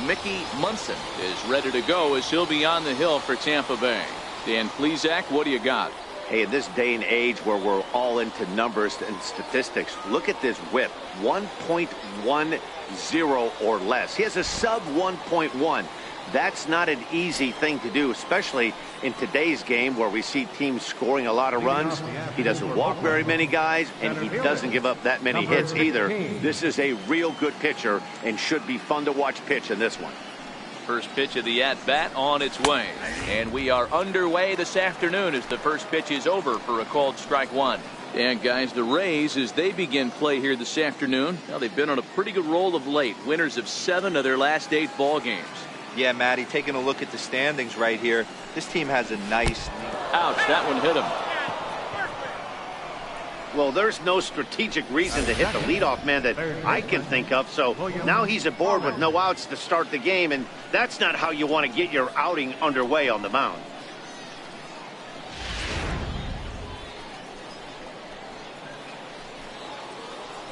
Mickey Munson is ready to go as he'll be on the hill for Tampa Bay. Dan Plesac, what do you got? Hey, in this day and age where we're all into numbers and statistics, look at this whip, 1.10 or less. He has a sub 1.1. That's not an easy thing to do, especially in today's game where we see teams scoring a lot of runs. He doesn't walk very many guys, and he doesn't give up that many hits either. This is a real good pitcher and should be fun to watch pitch in this one. First pitch of the at-bat on its way. And we are underway this afternoon as the first pitch is over for a called strike one. And guys, the Rays, as they begin play here this afternoon, now they've been on a pretty good roll of late. Winners of 7 of their last 8 ball games. Yeah, Matty, taking a look at the standings right here, this team has a nice... Ouch, that one hit him. Well, there's no strategic reason to hit the leadoff man that I can think of, so now he's aboard with no outs to start the game, and that's not how you want to get your outing underway on the mound.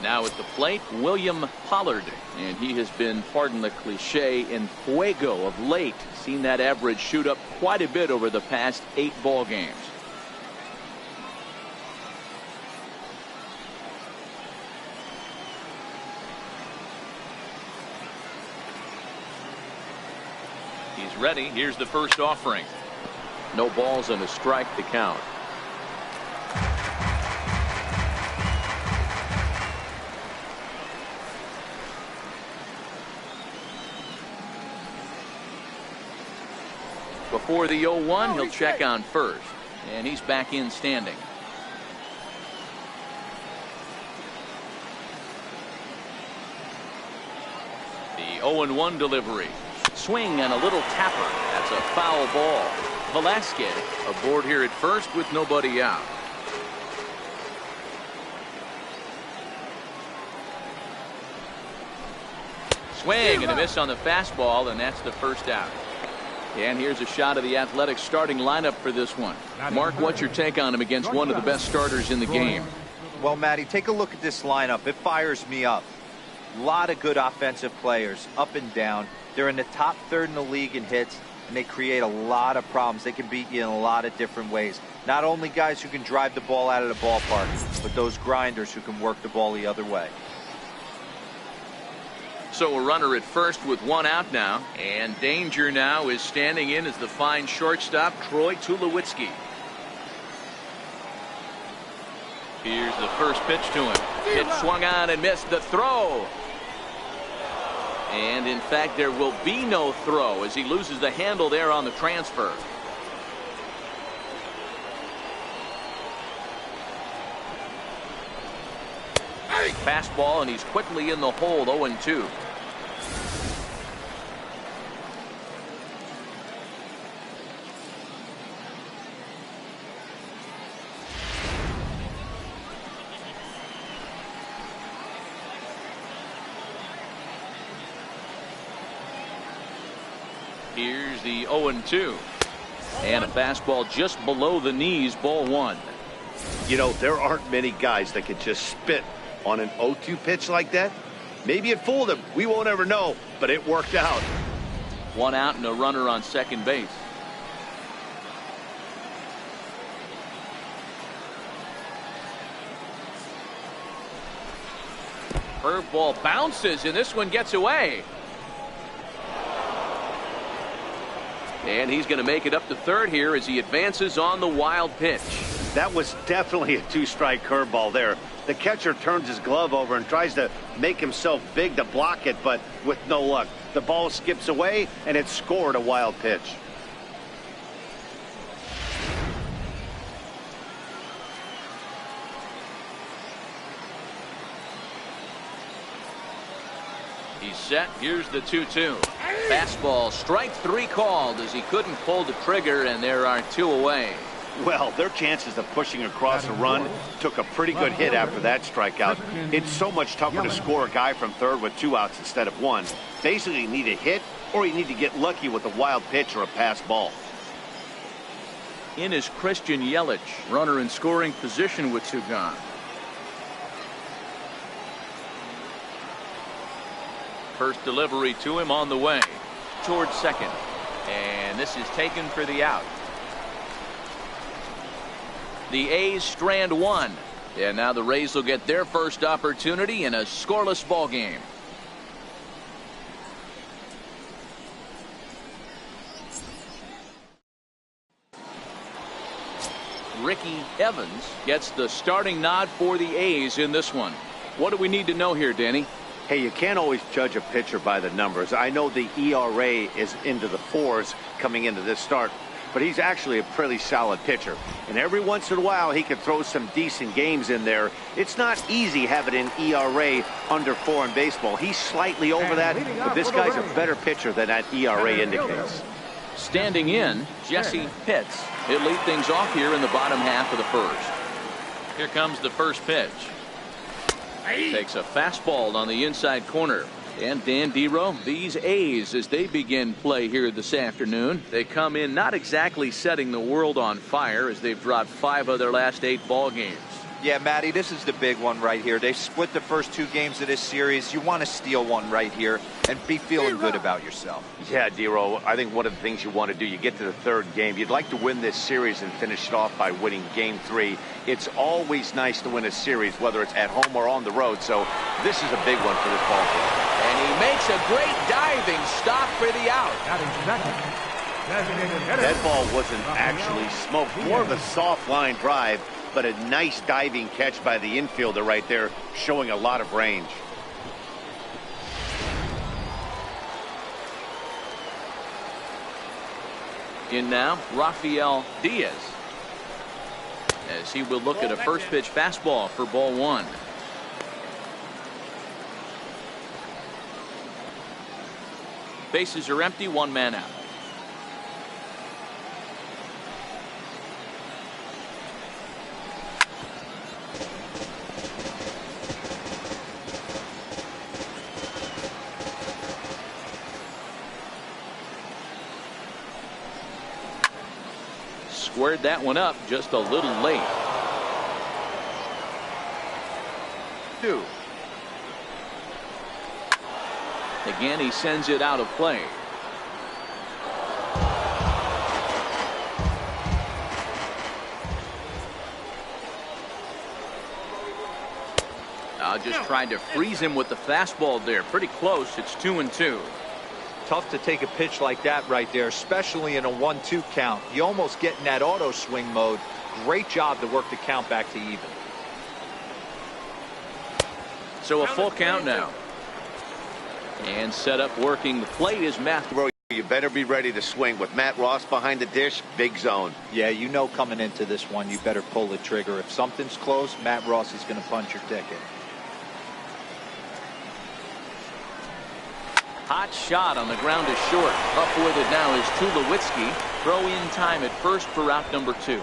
Now at the plate, William Pollard, and he has been, pardon the cliche, in fuego of late. Seen that average shoot up quite a bit over the past 8 ball games. He's ready. Here's the first offering. No balls and a strike to count. Before the 0-1, he'll check on first, and he's back in standing. The 0-1 delivery. Swing and a little tapper. That's a foul ball. Velasquez aboard here at first with nobody out. Swing and a miss on the fastball, and that's the first out. And here's a shot of the Athletics starting lineup for this one. Mark, what's your take on him against one of the best starters in the game? Well, Matty, take a look at this lineup. It fires me up. A lot of good offensive players, up and down. They're in the top third in the league in hits, and they create a lot of problems. They can beat you in a lot of different ways. Not only guys who can drive the ball out of the ballpark, but those grinders who can work the ball the other way. So a runner at first with 1 out now, and danger now is standing in as the fine shortstop Troy Tulowitzki. Here's the first pitch to him. It swung on and missed the throw. And in fact, there will be no throw as he loses the handle there on the transfer. Fastball, and he's quickly in the hole. 0-2. Here's the 0-2. And a fastball just below the knees, ball 1. You know, there aren't many guys that could just spit on an 0-2 pitch like that. Maybe it fooled him. We won't ever know, but it worked out. 1 out and a runner on second base. Curveball bounces, and this one gets away. And he's going to make it up to third here as he advances on the wild pitch. That was definitely a 2-strike curveball there. The catcher turns his glove over and tries to make himself big to block it, but with no luck. The ball skips away, and it scored a wild pitch. He's set. Here's the 2-2. Fastball, strike 3 called as he couldn't pull the trigger, and there are 2 away. Well, their chances of pushing across a run took a pretty good hit after that strikeout. It's so much tougher to score a guy from third with 2 outs instead of 1. Basically, you need a hit, or you need to get lucky with a wild pitch or a pass ball. In is Christian Yelich, runner in scoring position with 2 gone. First delivery to him on the way. towards second. And this is taken for the out. The A's strand one. And now the Rays will get their first opportunity in a scoreless ball game. Ricky Evans gets the starting nod for the A's in this one. What do we need to know here, Danny? Hey, you can't always judge a pitcher by the numbers. I know the ERA is into the 4s coming into this start, but he's actually a pretty solid pitcher. And every once in a while, he can throw some decent games in there. It's not easy having an ERA under 4 in baseball. He's slightly over that, but this guy's a better pitcher than that ERA indicates. Standing in, Jesse Pitts. He'll lead things off here in the bottom half of the first. Here comes the first pitch. Takes a fastball on the inside corner. And Dan Dero, these A's, as they begin play here this afternoon, they come in not exactly setting the world on fire as they've dropped 5 of their last 8 ball games. Yeah, Matty, this is the big one right here. They've split the first 2 games of this series. You want to steal one right here and be feeling good about yourself. Yeah, Dero, I think one of the things you want to do, you get to the 3rd game, you'd like to win this series and finish it off by winning game 3. It's always nice to win a series, whether it's at home or on the road, so this is a big one for this ball game. And he makes a great diving stop for the out. That ball wasn't actually smoked, more of a soft line drive, but a nice diving catch by the infielder right there, showing a lot of range. In now, Rafael Diaz, as he will look at a first pitch fastball for ball 1. Bases are empty, 1 man out. Squared that one up just a little late. 2. Again, he sends it out of play. Just trying to freeze him with the fastball there. Pretty close. It's 2-2. Tough to take a pitch like that right there, especially in a 1-2 count. You almost get in that auto swing mode. Great job to work the count back to even. So a full count now. And set up working the plate is Matthew. You better be ready to swing. With Matt Ross behind the dish, big zone. Yeah, you know coming into this one, you better pull the trigger. If something's close, Matt Ross is going to punch your ticket. Hot shot on the ground is short. Up with it now is Tulowitzki. Throw in time at first for out number 2.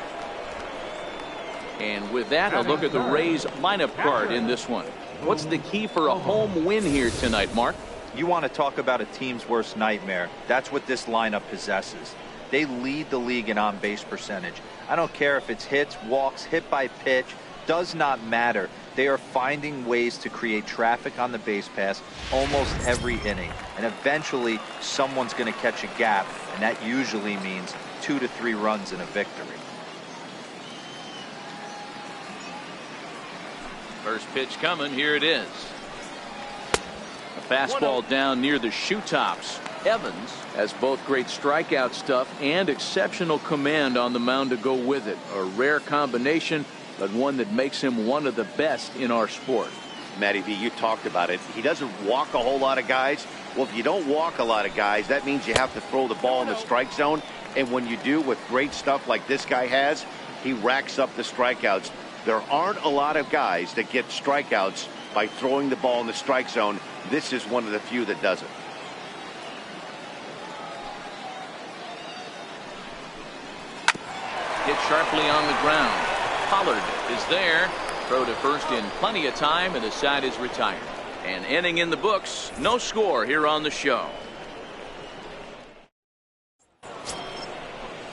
And with that, a look at the Rays lineup card in this one. What's the key for a home win here tonight, Mark? You want to talk about a team's worst nightmare. That's what this lineup possesses. They lead the league in on-base percentage. I don't care if it's hits, walks, hit by pitch, does not matter. They are finding ways to create traffic on the base pass almost every inning. And eventually, someone's going to catch a gap, and that usually means 2 to 3 runs in a victory. First pitch coming. Here it is. A fastball down near the shoe tops. Evans has both great strikeout stuff and exceptional command on the mound to go with it. A rare combination, but one that makes him one of the best in our sport. Matty V, you talked about it. He doesn't walk a whole lot of guys. Well, if you don't walk a lot of guys, that means you have to throw the ball in the strike zone. And when you do with great stuff like this guy has, he racks up the strikeouts. There aren't a lot of guys that get strikeouts by throwing the ball in the strike zone. This is one of the few that does it. Hit sharply on the ground. Pollard is there. Throw to first in plenty of time, and the side is retired. An inning in the books. No score here on the show.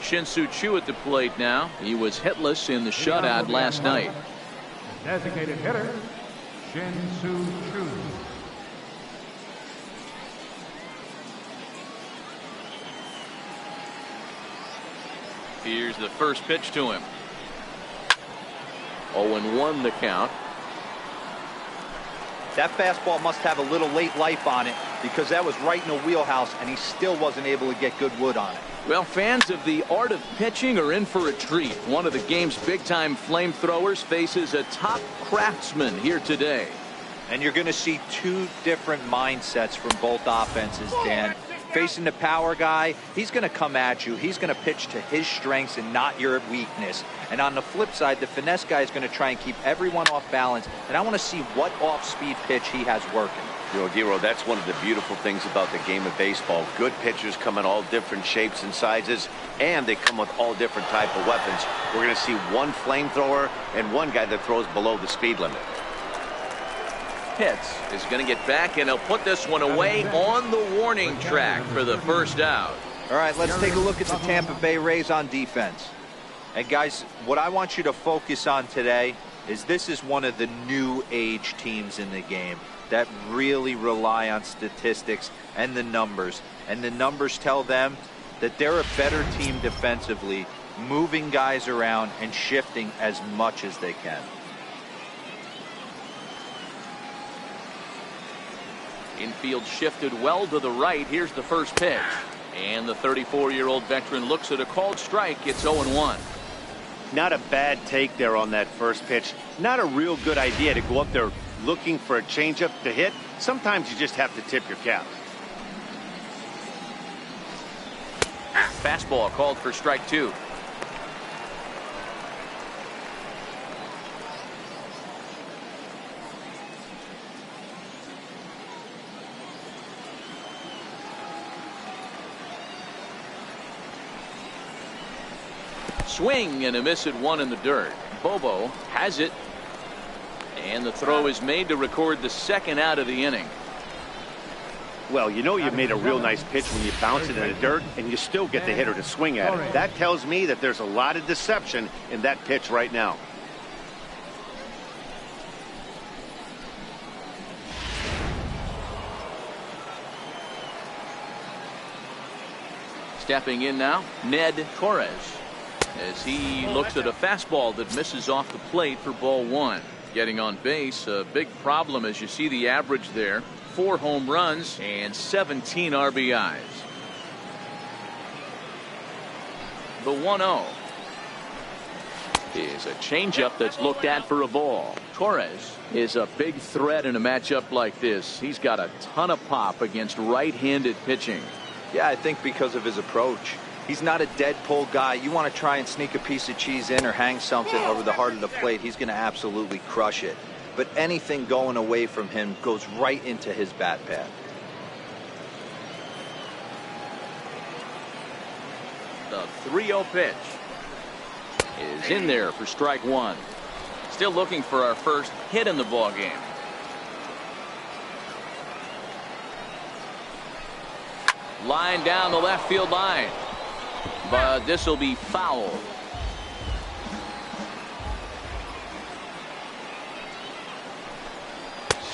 Shin-Soo Choo at the plate now. He was hitless in the shutout last night. Designated hitter, Shin-Soo Choo. Here's the first pitch to him. 0-1 the count. That fastball must have a little late life on it, because that was right in the wheelhouse and he still wasn't able to get good wood on it. Well, fans of the art of pitching are in for a treat. One of the game's big-time flamethrowers faces a top craftsman here today. And you're going to see two different mindsets from both offenses, Dan. Facing the power guy, he's going to come at you. He's going to pitch to his strengths and not your weakness. And on the flip side, the finesse guy is going to try and keep everyone off balance. And I want to see what off-speed pitch he has working. You know, Dero, that's one of the beautiful things about the game of baseball. Good pitchers come in all different shapes and sizes, and they come with all different type of weapons. We're going to see one flamethrower and one guy that throws below the speed limit. Pitts is going to get back, and he'll put this one away on the warning track for the first out. All right, let's take a look at the Tampa Bay Rays on defense. And guys, what I want you to focus on today is this is one of the new age teams in the game that really rely on statistics and the numbers. And the numbers tell them that they're a better team defensively, moving guys around and shifting as much as they can. Infield shifted well to the right. Here's the first pitch. And the 34-year-old veteran looks at a called strike. It's 0-1. Not a bad take there on that first pitch. Not a real good idea to go up there looking for a changeup to hit. Sometimes you just have to tip your cap. Fastball called for strike 2. Swing and a miss at 1 in the dirt. Bobo has it. And the throw is made to record the second out of the inning. Well, you know you made a real nice pitch when you bounce it in the dirt and you still get the hitter to swing at it. That tells me that there's a lot of deception in that pitch right now. Stepping in now, Ned Torres, as he looks at a fastball that misses off the plate for ball 1. Getting on base, a big problem as you see the average there. 4 home runs and 17 RBIs. The 1-0 is a changeup that's looked at for a ball. Torres is a big threat in a matchup like this. He's got a ton of pop against right-handed pitching. Yeah, I think because of his approach. He's not a dead pull guy. You want to try and sneak a piece of cheese in or hang something over the heart of the plate, he's going to absolutely crush it. But anything going away from him goes right into his bat pad. The 3-0 pitch is in there for strike 1. Still looking for our first hit in the ball game. Line down the left field line. But this will be foul.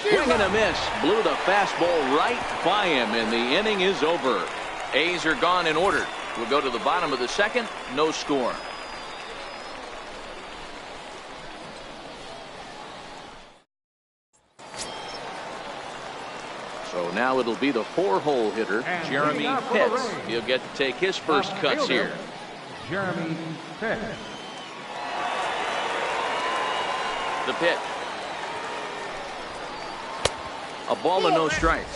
Swing and a miss. Blew the fastball right by him, and the inning is over. A's are gone in order. We'll go to the bottom of the second. No score. So now it'll be the 4-hole hitter, Jeremy Pitts. He'll get to take his first cuts here. Jeremy Pitts. The pitch. A ball and no strikes.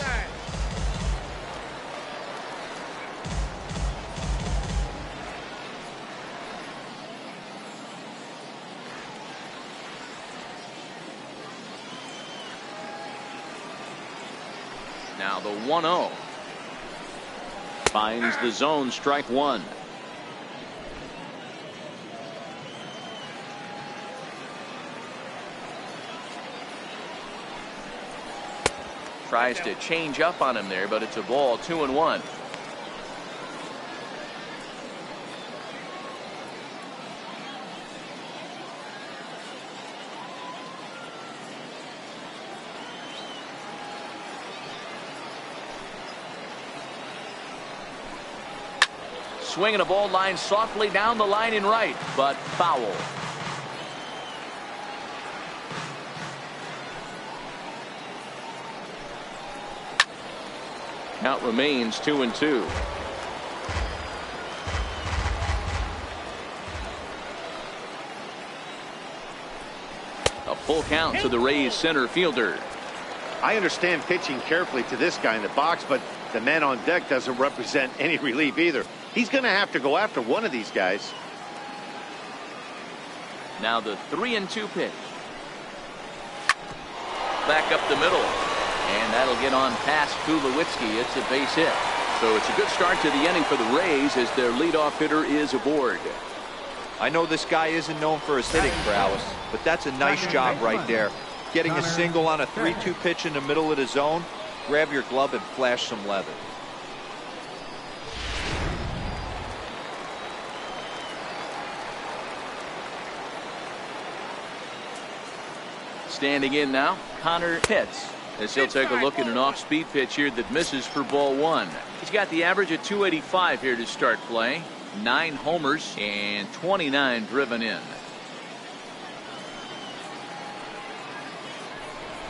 Now the 1-0 finds the zone, strike 1. Tries to change up on him there, but it's a ball. 2-1. swing and a ball line softly down the line in right, but foul. Count remains 2-2. A full count to the Rays center fielder. I understand pitching carefully to this guy in the box, but the man on deck doesn't represent any relief either. He's going to have to go after one of these guys. Now the 3-2 pitch. Back up the middle. And that'll get on past Tulowitzki. It's a base hit. So it's a good start to the inning for the Rays as their leadoff hitter is aboard. I know this guy isn't known for his hitting prowess, but that's a nice job right there. Getting a single on a 3-2 pitch in the middle of the zone. Grab your glove and flash some leather. Standing in now, Connor Pitts, as he'll take a look at an off-speed pitch here that misses for ball one. He's got the average at 285 here to start play. 9 homers and 29 driven in.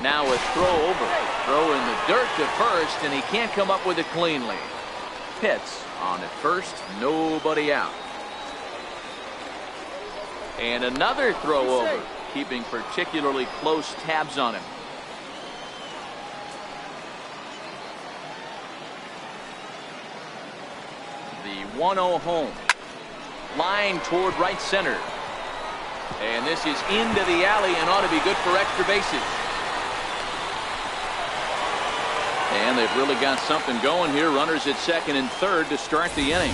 Now a throw over. Throw in the dirt to first, and he can't come up with it cleanly. Pitts on at first, nobody out. And another throw over, keeping particularly close tabs on him. The 1-0 home. Line toward right center. And this is into the alley and ought to be good for extra bases. And they've really got something going here. Runners at second and third to start the inning.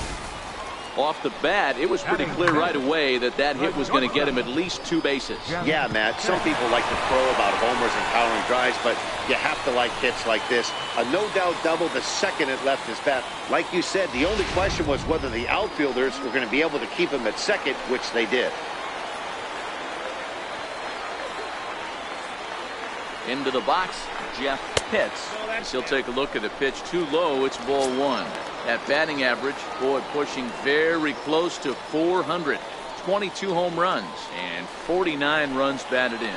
Off the bat, it was pretty clear right away that that hit was going to get him at least 2 bases. Yeah, Matt, some people like to crow about homers and powering drives, but you have to like hits like this. A no-doubt double the second it left his bat. Like you said, the only question was whether the outfielders were going to be able to keep him at second, which they did. Into the box, Jeff Pitts. As he'll take a look at the pitch too low. It's ball one. That batting average, boy, pushing very close to 400. 22 home runs and 49 runs batted in.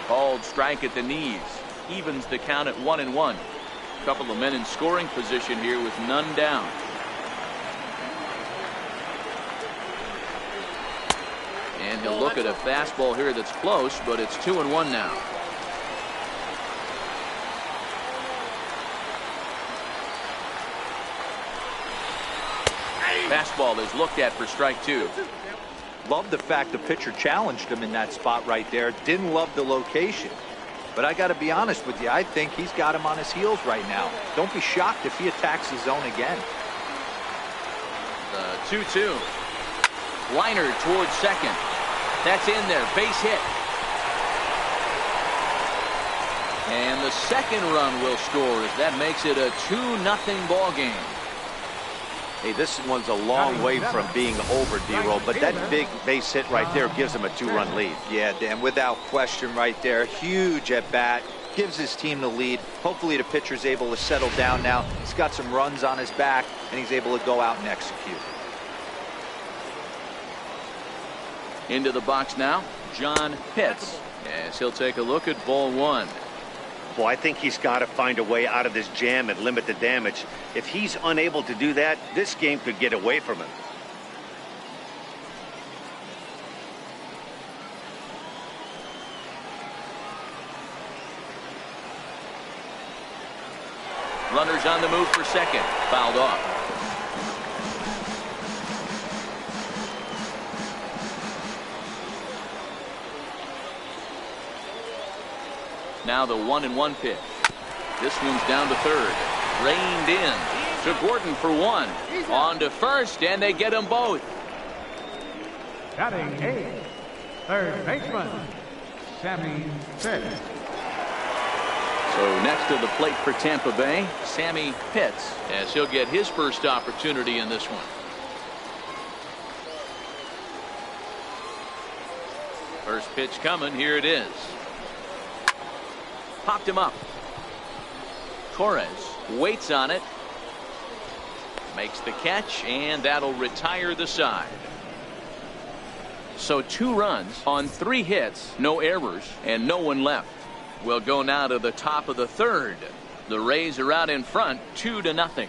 Called strike at the knees. Evens the count at 1-1. Couple of men in scoring position here with none down. And he'll look at a fastball here that's close, but it's 2-1 now. Fastball is looked at for strike 2. Love the fact the pitcher challenged him in that spot right there. Didn't love the location. But I got to be honest with you, I think he's got him on his heels right now. Don't be shocked if he attacks the zone again. The 2-2. Liner towards second. That's in there. Base hit. And the second run will score as that makes it a 2-0 ball game. Hey, this one's a long way from being over, D-Roll, but that big base hit right there gives him a 2-run lead. Yeah, Dan, without question right there. Huge at bat. Gives his team the lead. Hopefully the pitcher's able to settle down now. He's got some runs on his back, and he's able to go out and execute. Into the box now, John Pitts, as he'll take a look at ball one. Well, I think he's got to find a way out of this jam and limit the damage. If he's unable to do that, this game could get away from him. Runners on the move for second. Fouled off. Now the 1-1 pitch. This one's down to third. Reined in to Gordon for one. On to first, and they get them both. Batting eighth, third baseman, Sammy Pitts. So next to the plate for Tampa Bay, Sammy Pitts, as he'll get his first opportunity in this one. First pitch coming. Here it is. popped him up. Torres waits on it. Makes the catch, and that'll retire the side. So 2 runs on 3 hits, no errors, and no one left. We'll go now to the top of the 3rd. The Rays are out in front, 2-0.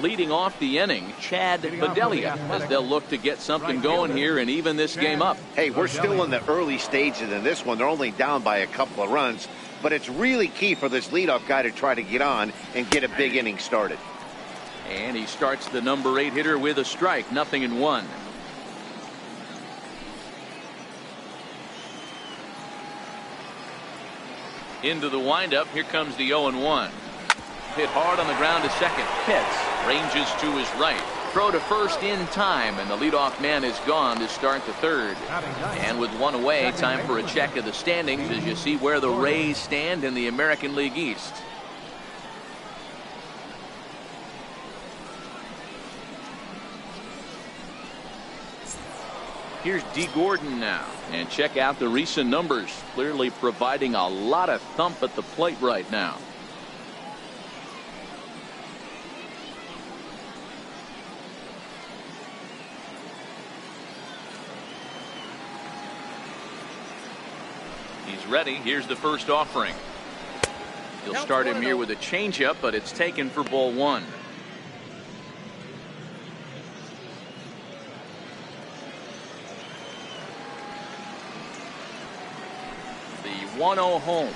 Leading off the inning, Chad Bedelia, as they'll look to get something going here and even this game up. Hey, we're still in the early stages in this one. They're only down by a couple of runs, but it's really key for this leadoff guy to try to get on and get a big inning started. And he starts the number 8 hitter with a strike, 0-1. Into the windup, here comes the 0-1. Hit hard on the ground to second. Pitts ranges to his right. Throw to first in time, and the leadoff man is gone to start the 3rd. And with 1 away, time for a check of the standings as you see where the Rays stand in the American League East. Here's D. Gordon now, and check out the recent numbers. Clearly providing a lot of thump at the plate right now. He's ready. Here's the first offering. He'll start him here with a changeup, but it's taken for ball 1. The 1-0 home.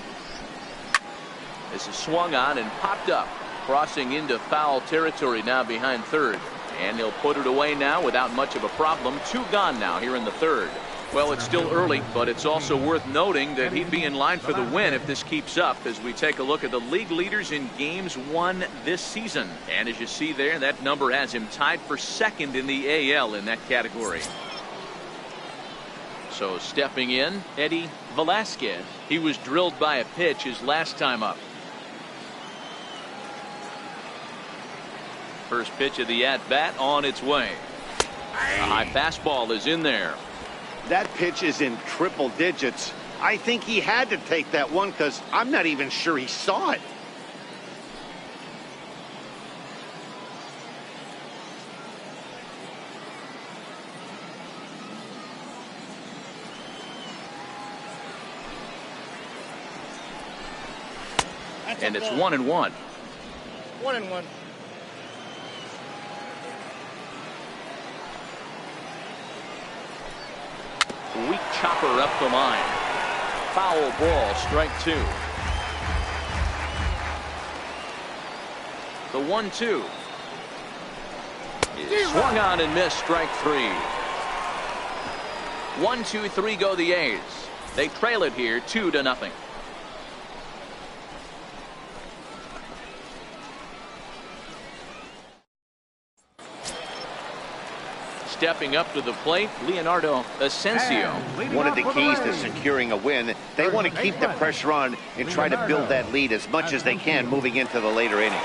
This is swung on and popped up, crossing into foul territory now behind 3rd. And he'll put it away now without much of a problem. 2 gone now here in the 3rd. Well, it's still early, but it's also worth noting that he'd be in line for the win if this keeps up as we take a look at the league leaders in games won this season. And as you see there, that number has him tied for 2nd in the AL in that category. So stepping in, Eddie Velasquez. He was drilled by a pitch his last time up. First pitch of the at-bat on its way. A high fastball is in there. That pitch is in triple digits. I think he had to take that one because I'm not even sure he saw it. And it's 1-1. 1-1. Weak chopper up the line. Foul ball, strike 2. The 1-2 is swung on and missed, strike 3. 1-2-3 go the A's. They trail it here 2-0. Stepping up to the plate, Leonardo Asensio. One of the keys to securing a win, they want to keep the pressure on and try to build that lead as much as they can moving into the later innings.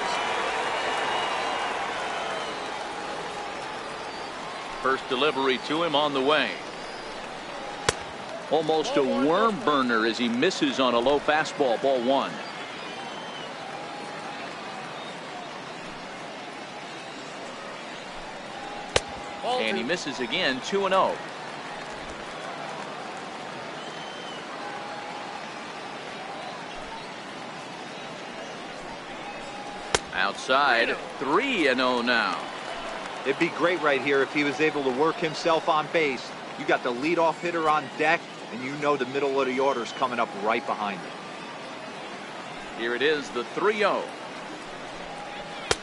First delivery to him on the way. Almost a worm burner as he misses on a low fastball, ball 1. And he misses again, 2-0. Outside, 3-0 now. It'd be great right here if he was able to work himself on base. You got the leadoff hitter on deck, and you know the middle of the order is coming up right behind him. Here it is, the 3-0.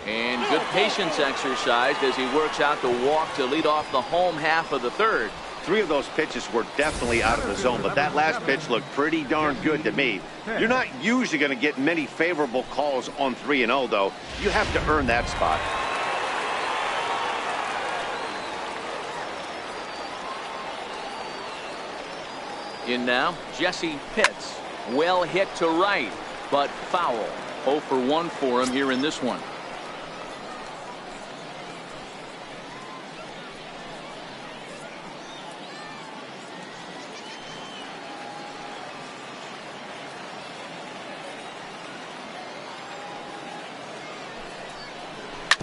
And good patience exercised as he works out the walk to lead off the home half of the 3rd. 3 of those pitches were definitely out of the zone, but that last pitch looked pretty darn good to me. You're not usually going to get many favorable calls on 3-0, though. You have to earn that spot. In now, Jesse Pitts. Well hit to right, but foul. 0 for 1 for him here in this one.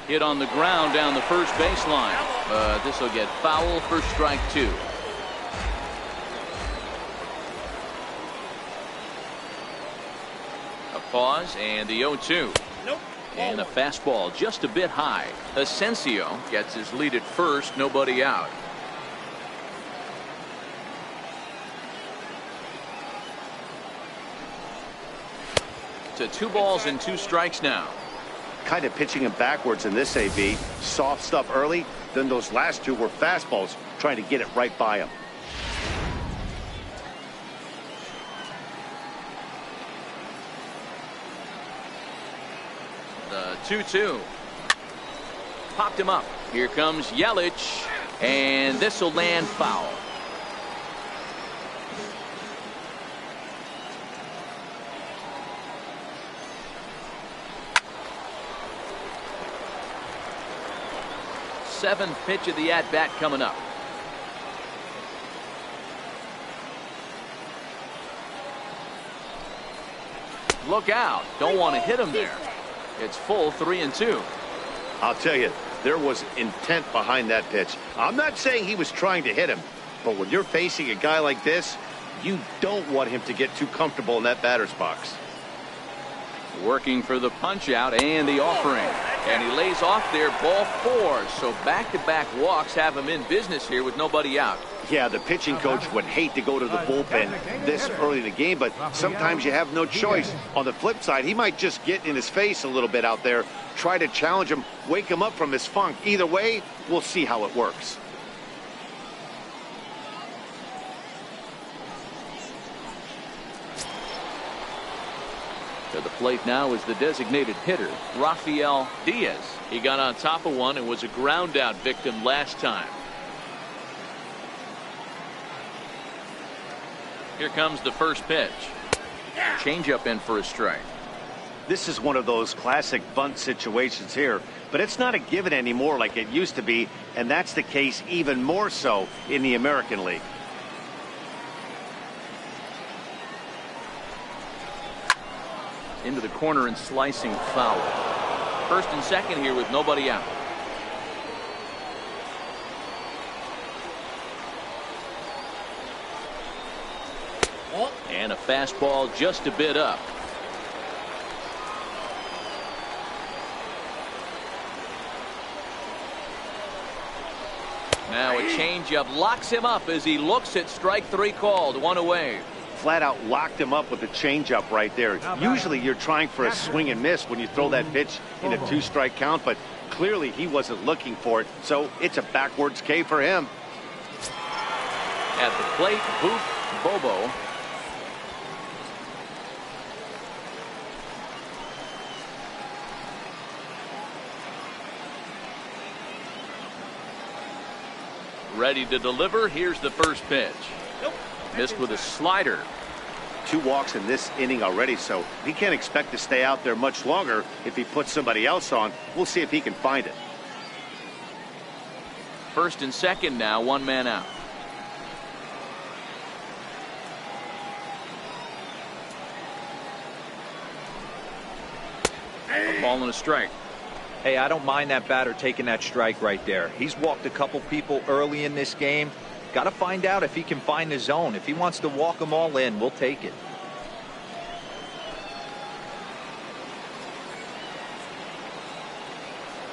Hit on the ground down the first baseline. This will get foul for strike 2. A pause and the 0-2. Nope. And a fastball just a bit high. Asensio gets his lead at first, nobody out. To 2 balls and 2 strikes now. Kind of pitching him backwards in this AB. Soft stuff early, then those last 2 were fastballs, trying to get it right by him. The 2-2. Popped him up. Here comes Yelich, and this will land foul. Seventh pitch of the at-bat coming up. Look out. Don't want to hit him there. It's full 3-2. I'll tell you, there was intent behind that pitch. I'm not saying he was trying to hit him, but when you're facing a guy like this, you don't want him to get too comfortable in that batter's box. Working for the punch out and the offering. And he lays off there, ball 4. So back-to-back walks have him in business here with nobody out. Yeah, the pitching coach would hate to go to the bullpen this early in the game, but sometimes you have no choice. On the flip side, he might just get in his face a little bit out there, try to challenge him, wake him up from his funk. Either way, we'll see how it works. To the plate now is the designated hitter, Rafael Diaz. He got on top of one and was a ground out victim last time. Here comes the first pitch. Changeup in for a strike. This is one of those classic bunt situations here, but it's not a given anymore like it used to be, and that's the case even more so in the American League. Into the corner and slicing foul. First and second here with nobody out. And a fastball just a bit up. Now a changeup locks him up as he looks at strike 3 called. 1 away. Flat out locked him up with a changeup right there. Usually you're trying for a swing and miss when you throw that pitch in a 2-strike count, but clearly he wasn't looking for it, so it's a backwards K for him. At the plate, Booth Bobo. Ready to deliver. Here's the first pitch. Missed with a slider. 2 walks in this inning already, so he can't expect to stay out there much longer. If he puts somebody else on, we'll see if he can find it. First and second now, 1 man out. A ball and a strike. Hey, I don't mind that batter taking that strike right there. He's walked a couple people early in this game. Got to find out if he can find the zone. If he wants to walk them all in, we'll take it.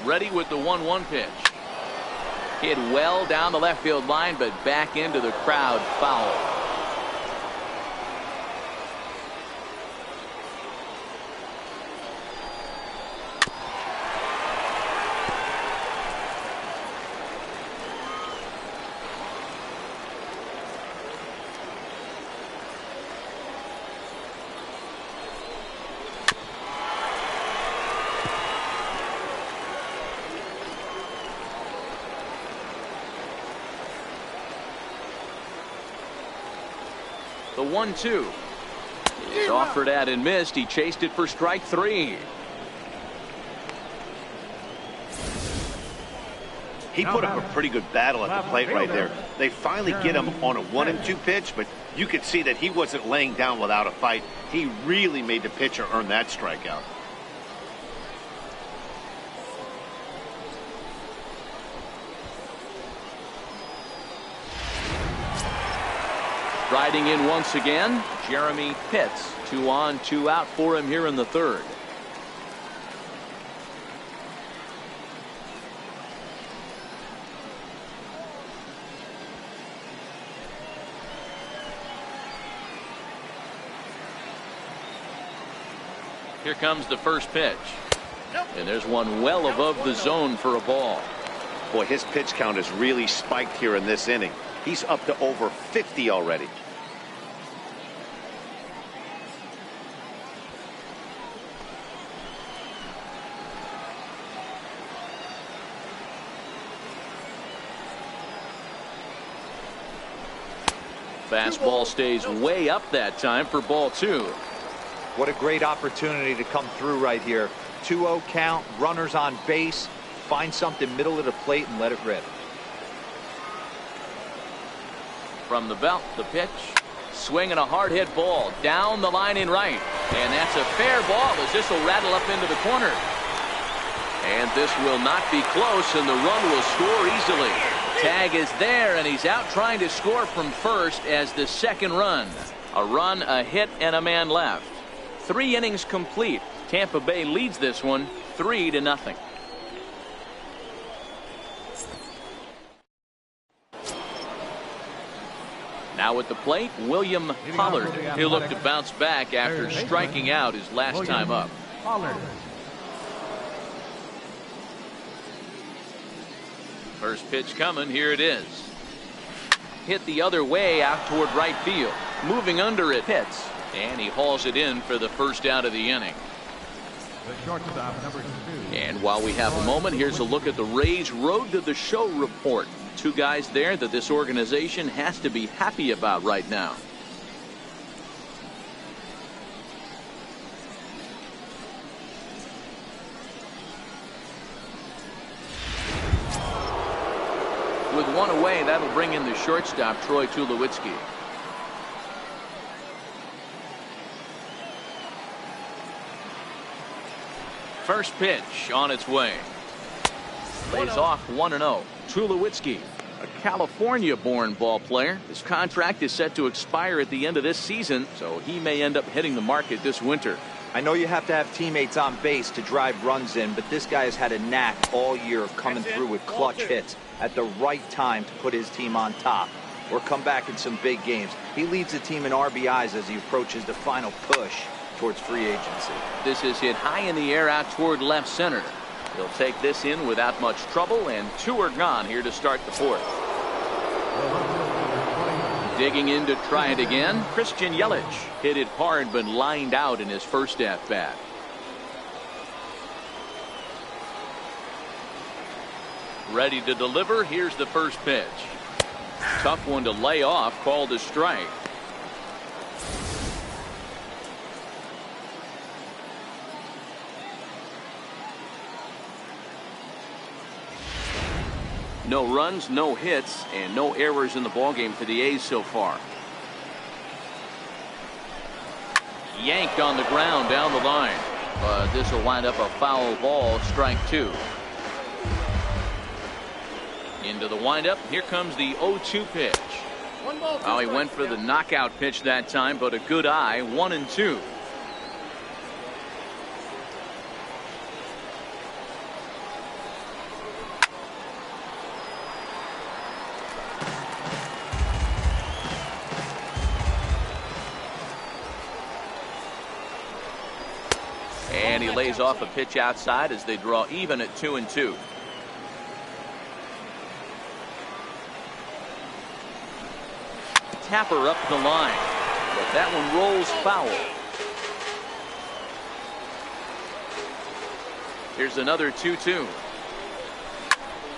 Ready with the 1-1 pitch. Hit well down the left field line, but back into the crowd, foul. The 1-2 is offered at and missed. He chased it for strike 3. He put up a pretty good battle at the plate right there. They finally get him on a 1-2 pitch, but you could see that he wasn't laying down without a fight. He really made the pitcher earn that strikeout. Riding in once again, Jeremy Pitts. 2 on, 2 out for him here in the third. Here comes the first pitch. And there's one well above the zone for a ball. Boy, his pitch count has really spiked here in this inning. He's up to over 50 already. Fastball stays way up that time for ball 2. What a great opportunity to come through right here. 2-0 count, runners on base. Find something middle of the plate and let it rip. From the belt, the pitch. Swinging a hard hit ball down the line in right. And that's a fair ball as this will rattle up into the corner. And this will not be close, and the run will score easily. Tag is there, and he's out trying to score from first as the second run. A run, a hit, and a man left. 3 innings complete. Tampa Bay leads this one 3-0. Now at the plate, William Pollard. He'll look to bounce back after striking out his last time up. Pollard. First pitch coming. Here it is. Hit the other way out toward right field. Moving under it, Pitts. And he hauls it in for the first out of the inning. The shortstop, number 2. And while we have a moment, here's a look at the Rays' Road to the Show report. 2 guys there that this organization has to be happy about right now. With 1 away, that'll bring in the shortstop, Troy Tulowitzki. First pitch on its way. Lays off 1-0. Tulowitzki, a California-born ball player. His contract is set to expire at the end of this season, so he may end up hitting the market this winter. I know you have to have teammates on base to drive runs in, but this guy has had a knack all year of coming through with clutch hits at the right time to put his team on top or come back in some big games. He leads the team in RBIs as he approaches the final push towards free agency. This is hit high in the air out toward left center. He'll take this in without much trouble, and 2 are gone here to start the 4th. Digging in to try it again, Christian Yelich. Hit it hard but lined out in his first at-bat. Ready to deliver. Here's the first pitch. Tough one to lay off, called a strike. No runs, no hits, and no errors in the ballgame for the A's so far. Yanked on the ground down the line. But this will wind up a foul ball, strike 2. Into the windup. Here comes the 0-2 pitch. Oh, he went for the knockout pitch that time, but a good eye. 1-2. And he lays off a pitch outside as they draw even at 2-2. Tapper up the line, but that one rolls foul. Here's another 2-2.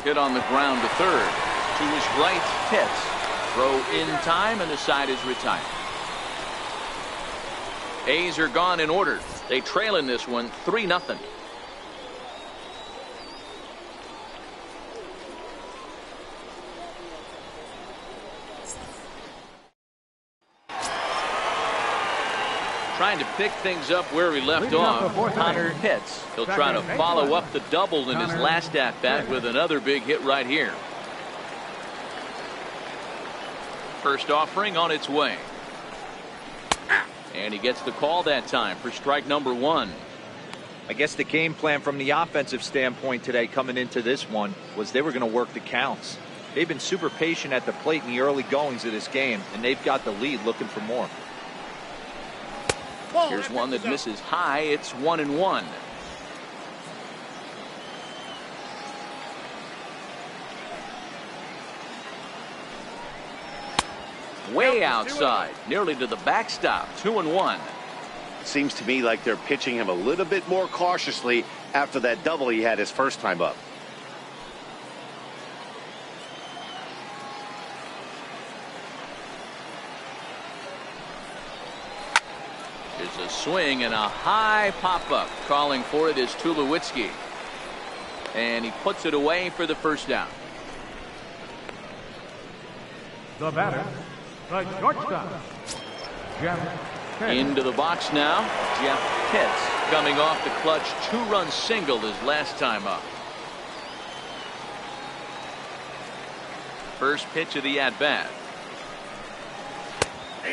Hit on the ground to third. To his right, Pitts. Throw in time, and the side is retired. A's are gone in order. They trail in this one 3-0. Trying to pick things up where we left off. Connor Pitts. He'll try to follow up the double in his last at-bat with another big hit right here. First offering on its way. And he gets the call that time for strike number 1. I guess the game plan from the offensive standpoint today coming into this one was they were going to work the counts. They've been super patient at the plate in the early goings of this game, and they've got the lead looking for more. Here's one that misses high. It's 1-1. Way outside, nearly to the backstop. 2-1. Seems to me like they're pitching him a little bit more cautiously after that double he had his first time up. There's a swing and a high pop-up. Calling for it is Tulowitzki. And he puts it away for the first down. The batter, the shortstop, Jeff Pitts. Into the box now, Jeff Pitts, coming off the clutch 2-run single his last time up. First pitch of the at-bat.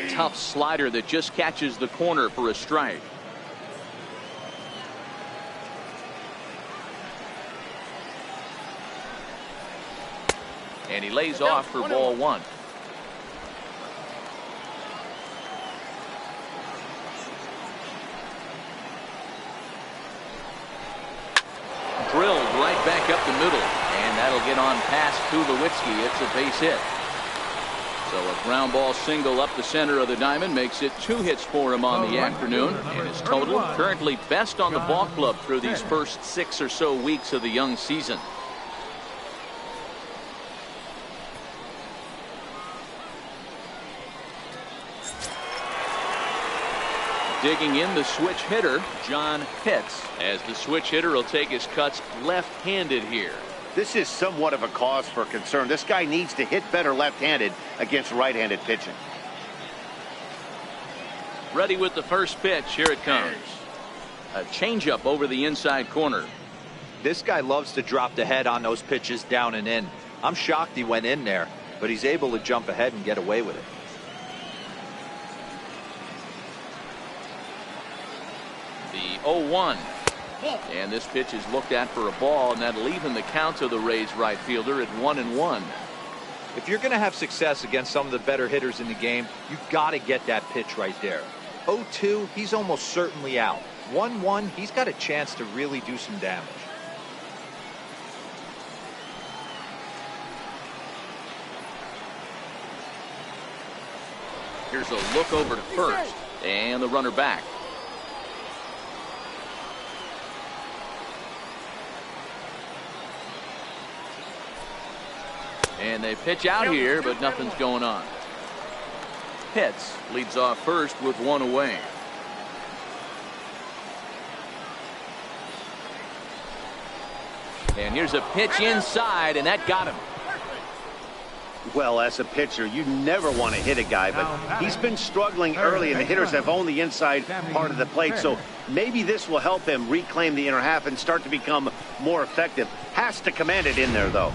Tough slider that just catches the corner for a strike. And he lays off for ball 1. Drilled right back up the middle, and that'll get on past Tulowitzki. It's a base hit. So a ground ball single up the center of the diamond makes it 2 hits for him on the afternoon, and his total currently best on the ball club through these first 6 or so weeks of the young season. Digging in the switch hitter, John Pitts, as the switch hitter will take his cuts left-handed here. This is somewhat of a cause for concern. This guy needs to hit better left-handed against right-handed pitching. Ready with the first pitch. Here it comes. A changeup over the inside corner. This guy loves to drop the head on those pitches down and in. I'm shocked he went in there, but he's able to jump ahead and get away with it. The 0-1. And this pitch is looked at for a ball, and that'll even the count of the Rays right fielder at 1-1. If you're going to have success against some of the better hitters in the game, you've got to get that pitch right there. 0-2, he's almost certainly out. 1-1, he's got a chance to really do some damage. Here's a look over to first, and the runner back. And they pitch out here, but nothing's going on. Pitts leads off first with 1 away. And here's a pitch inside, and that got him. Well, as a pitcher, you never want to hit a guy, but he's been struggling early, and the hitters have owned the inside part of the plate. So maybe this will help him reclaim the inner half and start to become more effective. Has to command it in there, though.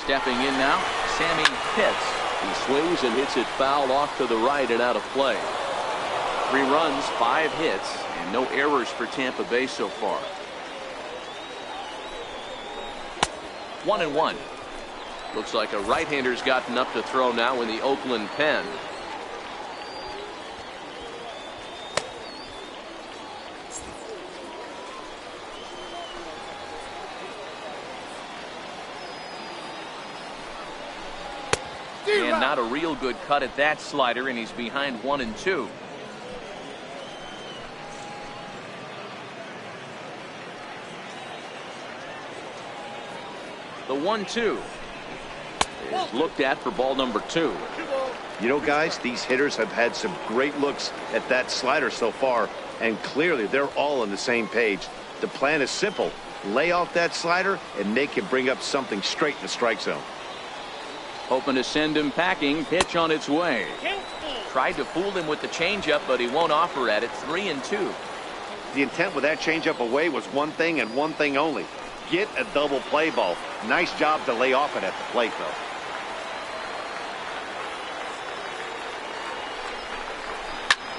Stepping in now, Sammy Pitts. He swings and hits it foul off to the right and out of play. 3 runs, 5 hits, and no errors for Tampa Bay so far. 1-1. Looks like a right-hander's gotten up to throw now in the Oakland pen. And not a real good cut at that slider, and he's behind 1-2. The 1-2 is looked at for ball number 2. You know, guys, these hitters have had some great looks at that slider so far, and clearly they're all on the same page. The plan is simple. Lay off that slider and make him bring up something straight in the strike zone. Hoping to send him packing. Pitch on its way. Tried to fool him with the changeup, but he won't offer at it. 3-2. The intent with that changeup away was one thing and one thing only. Get a double play ball. Nice job to lay off it at the plate, though.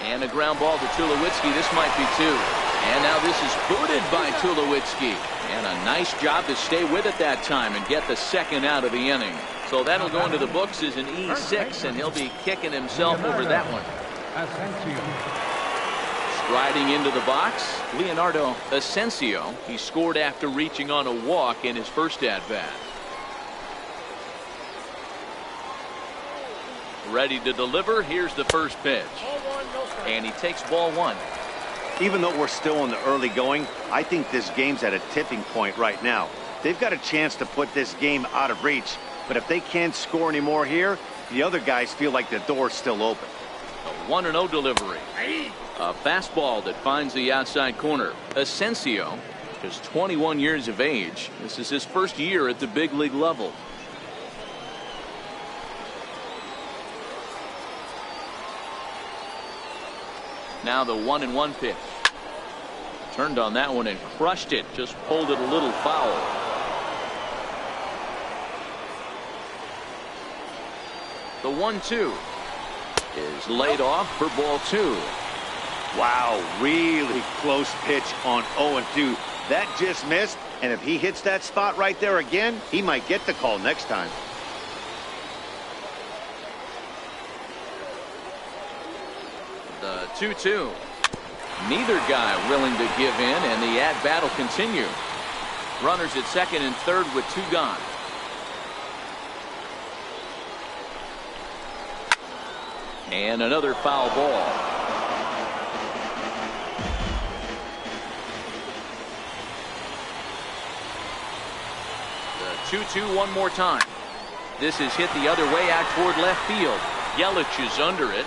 And a ground ball to Tulowitzki. This might be two. And now this is booted by Tulowitzki. And a nice job to stay with it that time and get the second out of the inning. So that'll go into the books as an E6, and he'll be kicking himself over that one. Striding into the box, Leonardo Asensio. He scored after reaching on a walk in his first at-bat. Ready to deliver. Here's the first pitch. And he takes ball one. Even though we're still in the early going, I think this game's at a tipping point right now. They've got a chance to put this game out of reach, but if they can't score any more here, the other guys feel like the door's still open. A 1-0 delivery. A fastball that finds the outside corner. Asensio, just 21 years of age. This is his first year at the big league level. Now the 1-1 pitch. Turned on that one and crushed it. Just pulled it a little foul. The 1-2 is laid off for ball two. Wow, really close pitch on 0-2. That just missed, and if he hits that spot right there again, he might get the call next time. The 2-2. Neither guy willing to give in, and the at-bat will continue. Runners at second and third with two gone. And another foul ball. The 2-2 one more time. This is hit the other way out toward left field. Yelich is under it.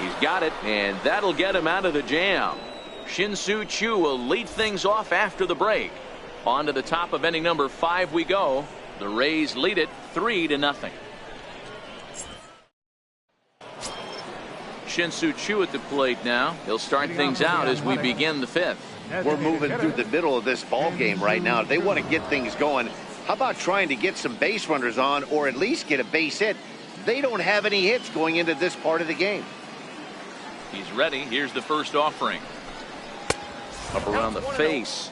He's got it, and that'll get him out of the jam. Shin-Soo Choo will lead things off after the break. On to the top of inning number 5 we go. The Rays lead it 3-0. Shin-Soo Choo at the plate now. He'll start things out as we begin the 5th. We're moving through the middle of this ball game right now. If they want to get things going, how about trying to get some base runners on, or at least get a base hit? They don't have any hits going into this part of the game. He's ready. Here's the first offering. Up around the face.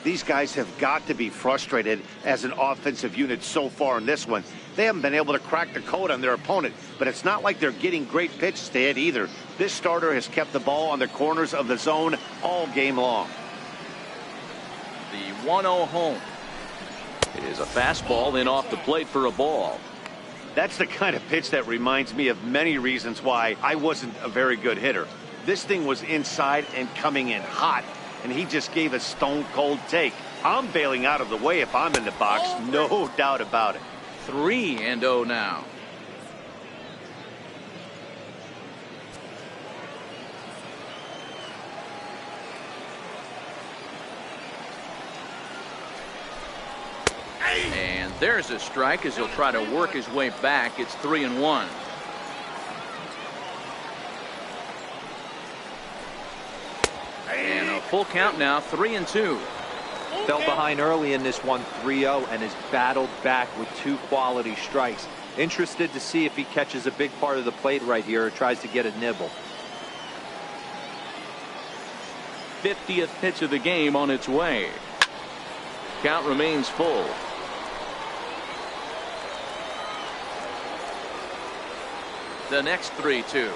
These guys have got to be frustrated as an offensive unit so far in this one. They haven't been able to crack the code on their opponent, but it's not like they're getting great pitches to hit either. This starter has kept the ball on the corners of the zone all game long. The 1-0 home. It is a fastball in off the plate for a ball. That's the kind of pitch that reminds me of many reasons why I wasn't a very good hitter. This thing was inside and coming in hot, and he just gave a stone-cold take. I'm bailing out of the way if I'm in the box, no doubt about it. 3-0 now. And there's a strike as he'll try to work his way back. It's 3-1. And a full count now, 3-2. Fell behind early in this one, 3-0, and has battled back with 2 quality strikes. Interested to see if he catches a big part of the plate right here or tries to get a nibble. 50th pitch of the game on its way. Count remains full. The next 3-2.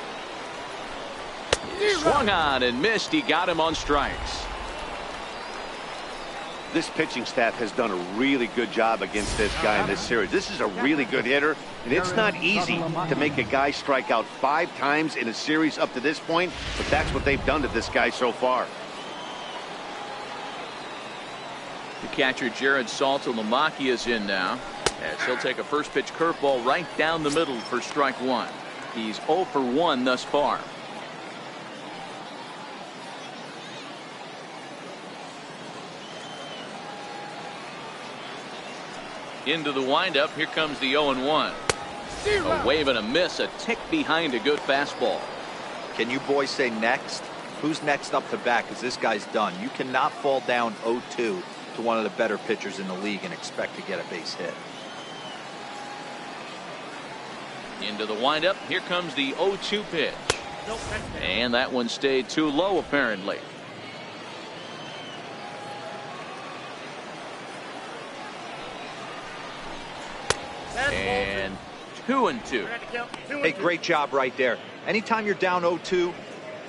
Swung on and missed. He got him on strikes. This pitching staff has done a really good job against this guy in this series. This is a really good hitter, and it's not easy to make a guy strike out 5 times in a series up to this point, but that's what they've done to this guy so far. The catcher Jared Saltalamacchia is in now, as he'll take a first pitch curveball right down the middle for strike 1. He's 0 for 1 thus far. Into the windup. Here comes the 0-1. A wave and a miss, a tick behind a good fastball. Can you boys say next? Who's next up to bat? Because this guy's done. You cannot fall down 0-2 to one of the better pitchers in the league and expect to get a base hit. Into the windup. Here comes the 0-2 pitch. And that one stayed too low, apparently. And 2-2. Hey, great job right there. Anytime you're down 0-2,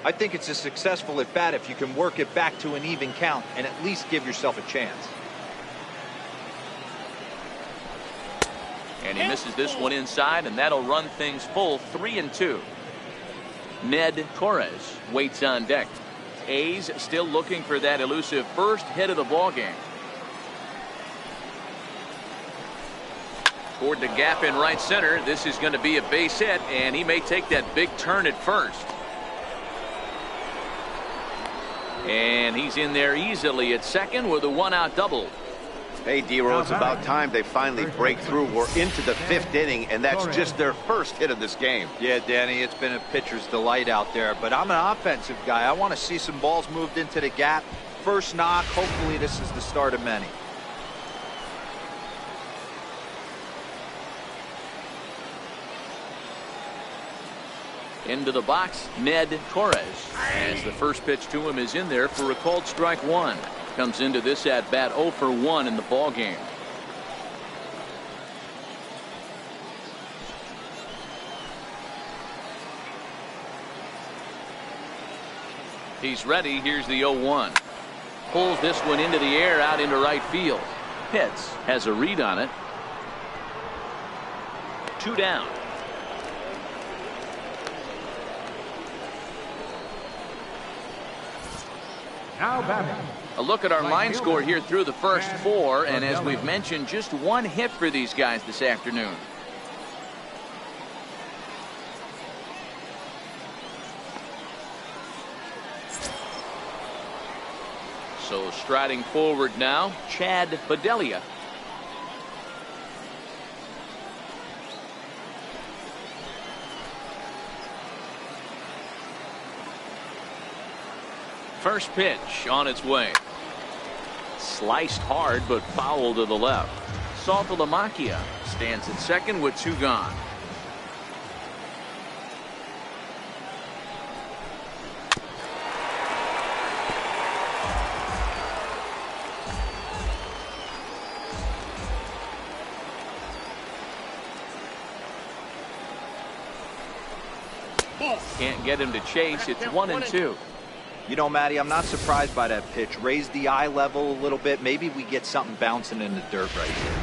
I think it's a successful at bat if you can work it back to an even count and at least give yourself a chance. And he misses this one inside, and that'll run things full 3-2. Ned Torres waits on deck. A's still looking for that elusive first hit of the ball game. Toward the gap in right center. This is going to be a base hit, and he may take that big turn at first. And he's in there easily at second with a one-out double. Hey, D-Roll, it's about time they finally break through. We're into the 5th inning, and that's just their first hit of this game. Yeah, Danny, it's been a pitcher's delight out there, but I'm an offensive guy. I want to see some balls moved into the gap. First knock. Hopefully this is the start of many. Into the box, Ned Torres. As the first pitch to him is in there for a called strike one. Comes into this at bat 0 for 1 in the ball game. He's ready. Here's the 0-1. Pulls this one into the air out into right field. Pitts has a read on it. 2 down. Now batting. A look at our line score here through the first 4, and as we've mentioned, just 1 hit for these guys this afternoon. So striding forward now, Chad Bedelia. First pitch on its way. Sliced hard, but foul to the left. Saltalamacchia stands at second with 2 gone. Can't get him to chase. It's 1-2. You know, Matty, I'm not surprised by that pitch. Raise the eye level a little bit. Maybe we get something bouncing in the dirt right here.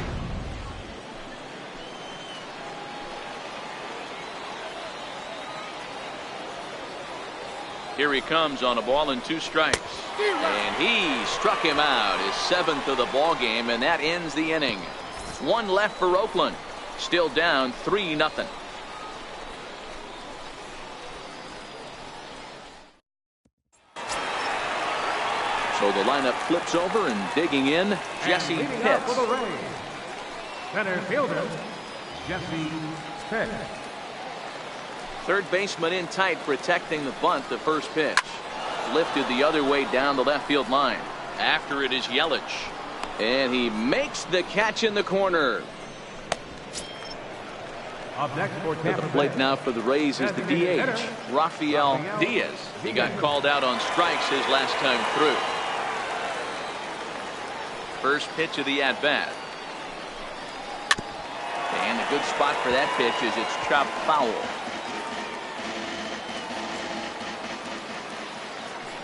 Here he comes on a ball and 2 strikes. And he struck him out, his 7th of the ball game, and that ends the inning. 1 left for Oakland. Still down 3-0. So the lineup flips over, and digging in, Jesse Pitts. For the Rays, center fielder, Jesse Pitts. Third baseman in tight, protecting the bunt. The first pitch lifted the other way down the left field line. After it is Yelich, and he makes the catch in the corner. Up next for At Tampa the plate Bay, now for the Rays is the DH, Rafael Diaz. He got called out on strikes his last time through. First pitch of the at-bat. And a good spot for that pitch is it's chopped foul.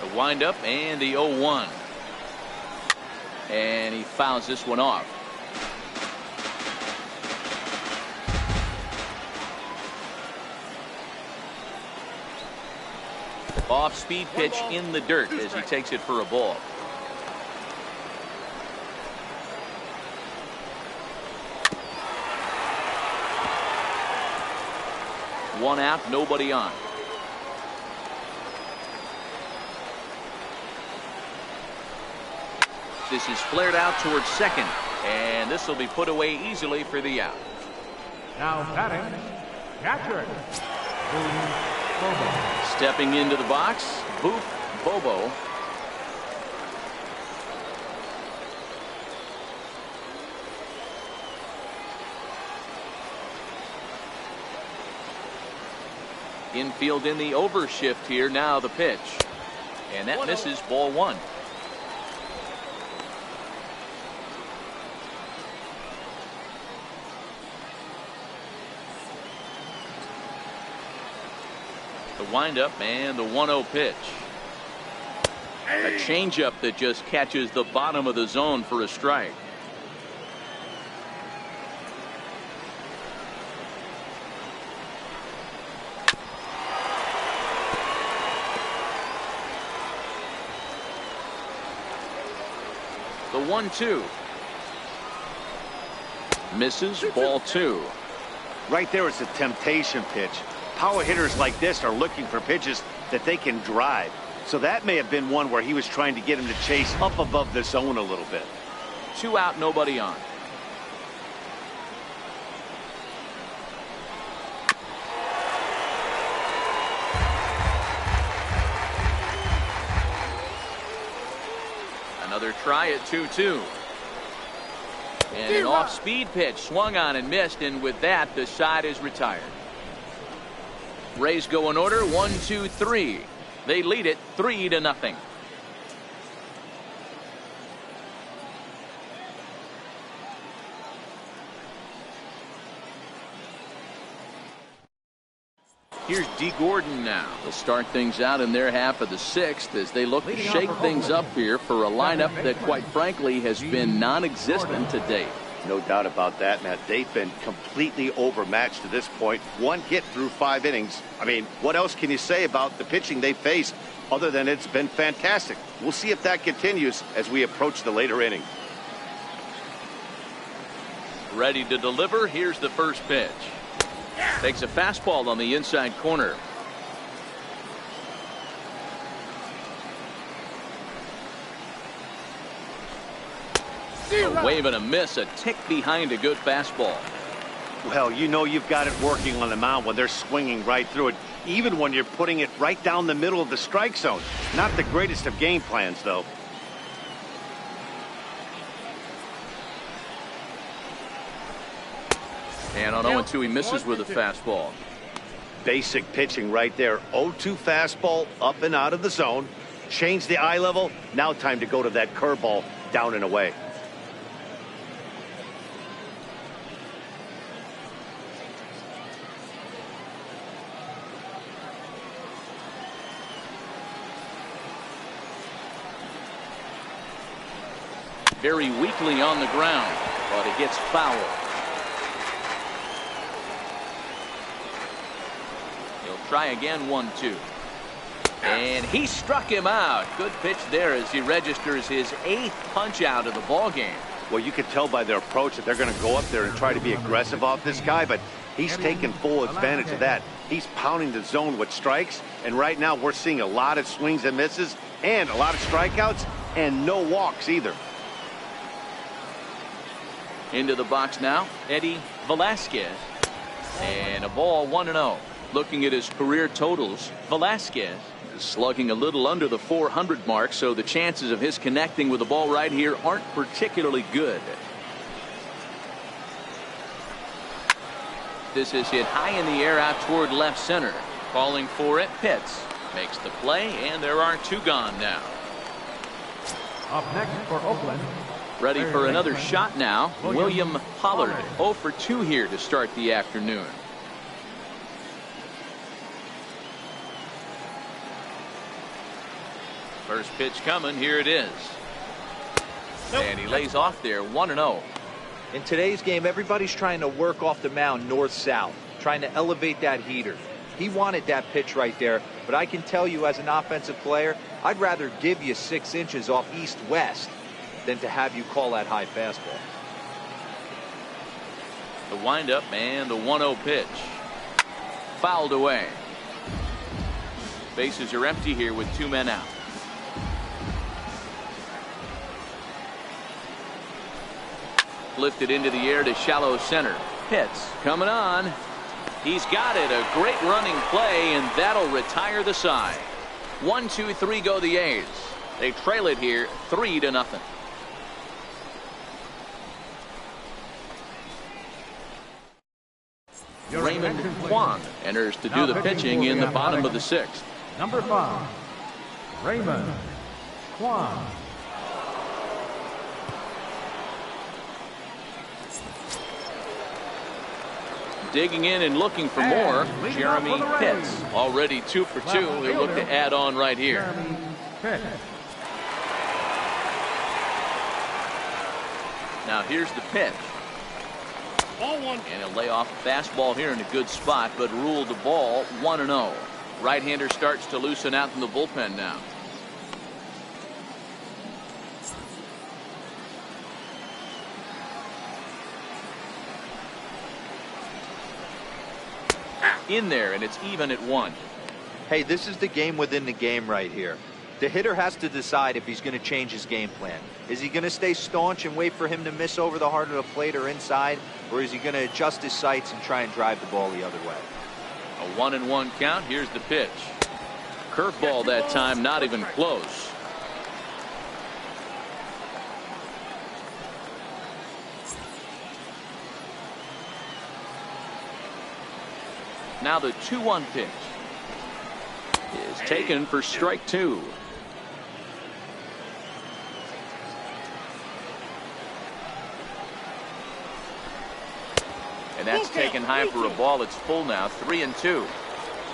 The windup and the 0-1. And he fouls this one off. Off-speed pitch in the dirt as he takes it for a ball. One out, nobody on. This is flared out towards second, and this will be put away easily for the out. now batting, catcher, Boone Logan. Stepping into the box, Boof Bobo. Infield in the overshift here. Now the pitch. And that misses, ball one. The windup and the 1-0 pitch. A changeup that just catches the bottom of the zone for a strike. The 1-2. Misses, ball two. Right there is a temptation pitch. Power hitters like this are looking for pitches that they can drive. So that may have been one where he was trying to get him to chase up above the zone a little bit. 2 out, nobody on. Another try at 2-2. And an off-speed pitch swung on and missed, and with that the side is retired. Rays go in order, 1, 2, 3. They lead it 3-0. Here's D. Gordon now. They'll start things out in their half of the 6th as they look to shake things up here for a lineup that, quite frankly, has been non-existent to date. No doubt about that, Matt. They've been completely overmatched to this point. 1 hit through 5 innings. I mean, what else can you say about the pitching they faced other than it's been fantastic? We'll see if that continues as we approach the later innings. Ready to deliver. Here's the first pitch. Takes a fastball on the inside corner. A wave and a miss, a tick behind a good fastball. Well, you know you've got it working on the mound when they're swinging right through it, even when you're putting it right down the middle of the strike zone. Not the greatest of game plans, though. And on 0-2, he misses with a fastball. Basic pitching right there. 0-2 fastball up and out of the zone. Change the eye level. Now time to go to that curveball down and away. Very weakly on the ground, but it gets foul. He'll try again, 1-2. And he struck him out. Good pitch there as he registers his 8th punch out of the ball game. Well, you can tell by their approach that they're going to go up there and try to be aggressive off this guy, but he's taking full advantage of that. He's pounding the zone with strikes, and right now we're seeing a lot of swings and misses and a lot of strikeouts and no walks either. Into the box now, Eddie Velasquez. And a ball, 1-0. Looking at his career totals, Velasquez is slugging a little under the 400 mark, so the chances of his connecting with the ball right here aren't particularly good. This is hit high in the air out toward left center. Calling for it, Pitts makes the play, and there are 2 gone now. Up next for Oakland. Ready for another shot now, William Pollard. 0 for 2 here to start the afternoon. First pitch coming, here it is. And he lays off there, 1-0. In today's game, everybody's trying to work off the mound north-south, trying to elevate that heater. He wanted that pitch right there, but I can tell you as an offensive player, I'd rather give you 6 inches off east-west than to have you call that high fastball. The windup and the 1-0 pitch. Fouled away. Bases are empty here with 2 men out. Lifted into the air to shallow center. Pitts coming on. He's got it. A great running play, and that'll retire the side. 1, 2, 3 go the A's. They trail it here 3-0. Raymond Kwan enters to do the pitching in the bottom of the 6th. Number 5, Raymond Kwan. Digging in and looking for more, Jeremy Pitts. Already 2 for 2. He'll look to add on right here. Jeremy Pitts. Now here's the pitch. Ball 1. And he'll lay off a fastball here in a good spot, but ruled the ball 1-0. Right-hander starts to loosen out in the bullpen now. In there, and it's even at 1. Hey, this is the game within the game right here. The hitter has to decide if he's going to change his game plan. Is he going to stay staunch and wait for him to miss over the heart of the plate or inside, or is he going to adjust his sights and try and drive the ball the other way? A 1-1 count. Here's the pitch. Curveball that time, not even close. Now the 2-1 pitch is taken for strike 2. And that's taken high for a ball. It's full now, 3-2.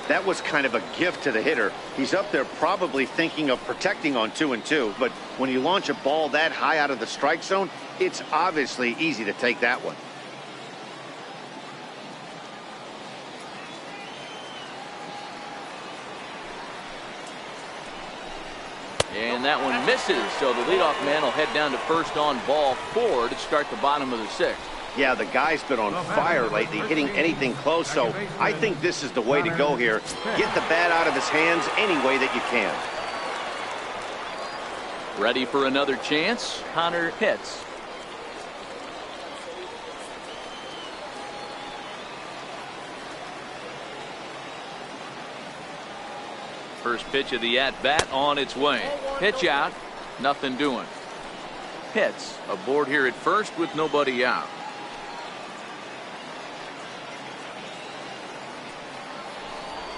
That was kind of a gift to the hitter. He's up there probably thinking of protecting on 2-2, but when you launch a ball that high out of the strike zone, it's obviously easy to take that one. And that one misses, so the leadoff man will head down to first on ball 4 to start the bottom of the 6th. Yeah, the guy's been on fire lately, hitting anything close, so I think this is the way to go here. Get the bat out of his hands any way that you can. Ready for another chance? Connor hits. First pitch of the at-bat on its way. Pitch out, nothing doing. Hits aboard here at first with nobody out.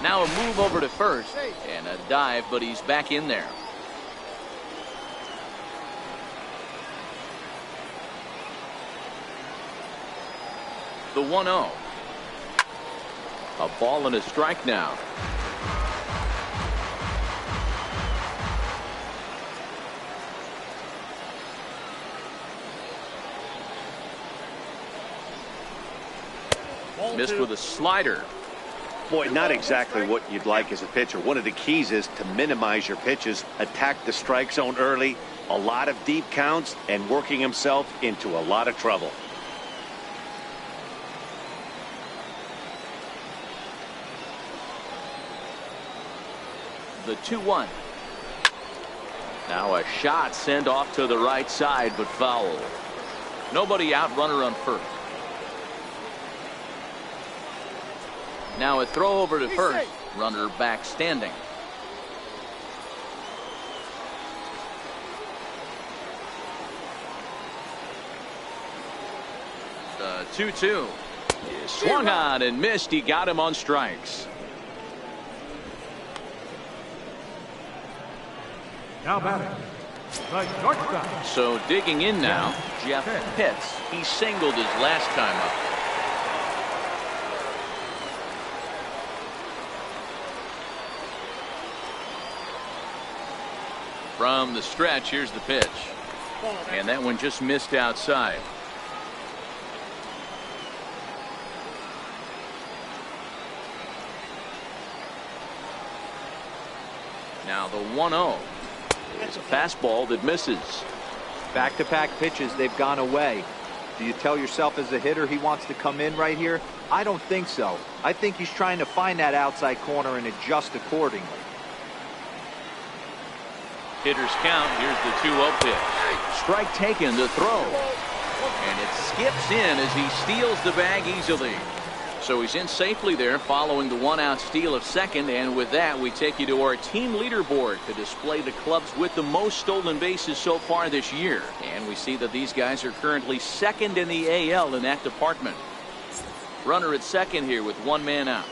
Now a move over to first and a dive, but he's back in there. The 1-0. A ball and a strike now. Missed with a slider. Boy, not exactly what you'd like as a pitcher. One of the keys is to minimize your pitches, attack the strike zone early, a lot of deep counts, and working himself into a lot of trouble. The 2-1. Now a shot sent off to the right side, but foul. Nobody out, runner on first. Now a throw over to first. Runner back standing. The 2-2. Swung on and missed. He got him on strikes. Now batting, the shortstop. So digging in now, Jeff Pitts. He singled his last time up. From the stretch, here's the pitch. And that one just missed outside. Now the 1-0. It's a fastball that misses. Back-to-back pitches, they've gone away. Do you tell yourself as a hitter he wants to come in right here? I don't think so. I think he's trying to find that outside corner and adjust accordingly. Hitter's count. Here's the 2-0 pitch. Strike taken, the throw. And it skips in as he steals the bag easily. So he's in safely there following the 1-out steal of second, and with that we take you to our team leaderboard to display the clubs with the most stolen bases so far this year. And we see that these guys are currently second in the AL in that department. Runner at second here with 1 man out.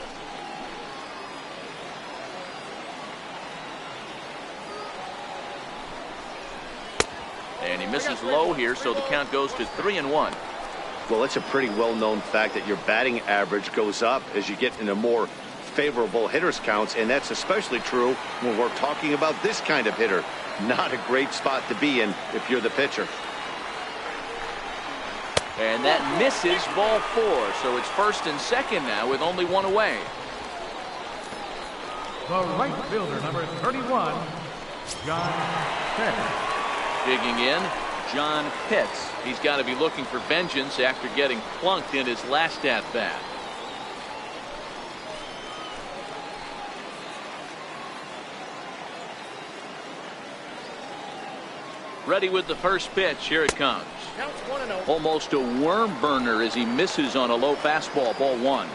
And he misses low here, so the count goes to 3-1. Well, it's a pretty well-known fact that your batting average goes up as you get into more favorable hitters counts, and that's especially true when we're talking about this kind of hitter. Not a great spot to be in if you're the pitcher. And that misses, ball 4. So it's first and second now with only 1 away. The right fielder, number 31, John Pitts. Digging in, John Pitts. He's got to be looking for vengeance after getting plunked in his last at-bat. Ready with the first pitch. Here it comes. Counts 1-0. Almost a worm burner as he misses on a low fastball. Ball 1.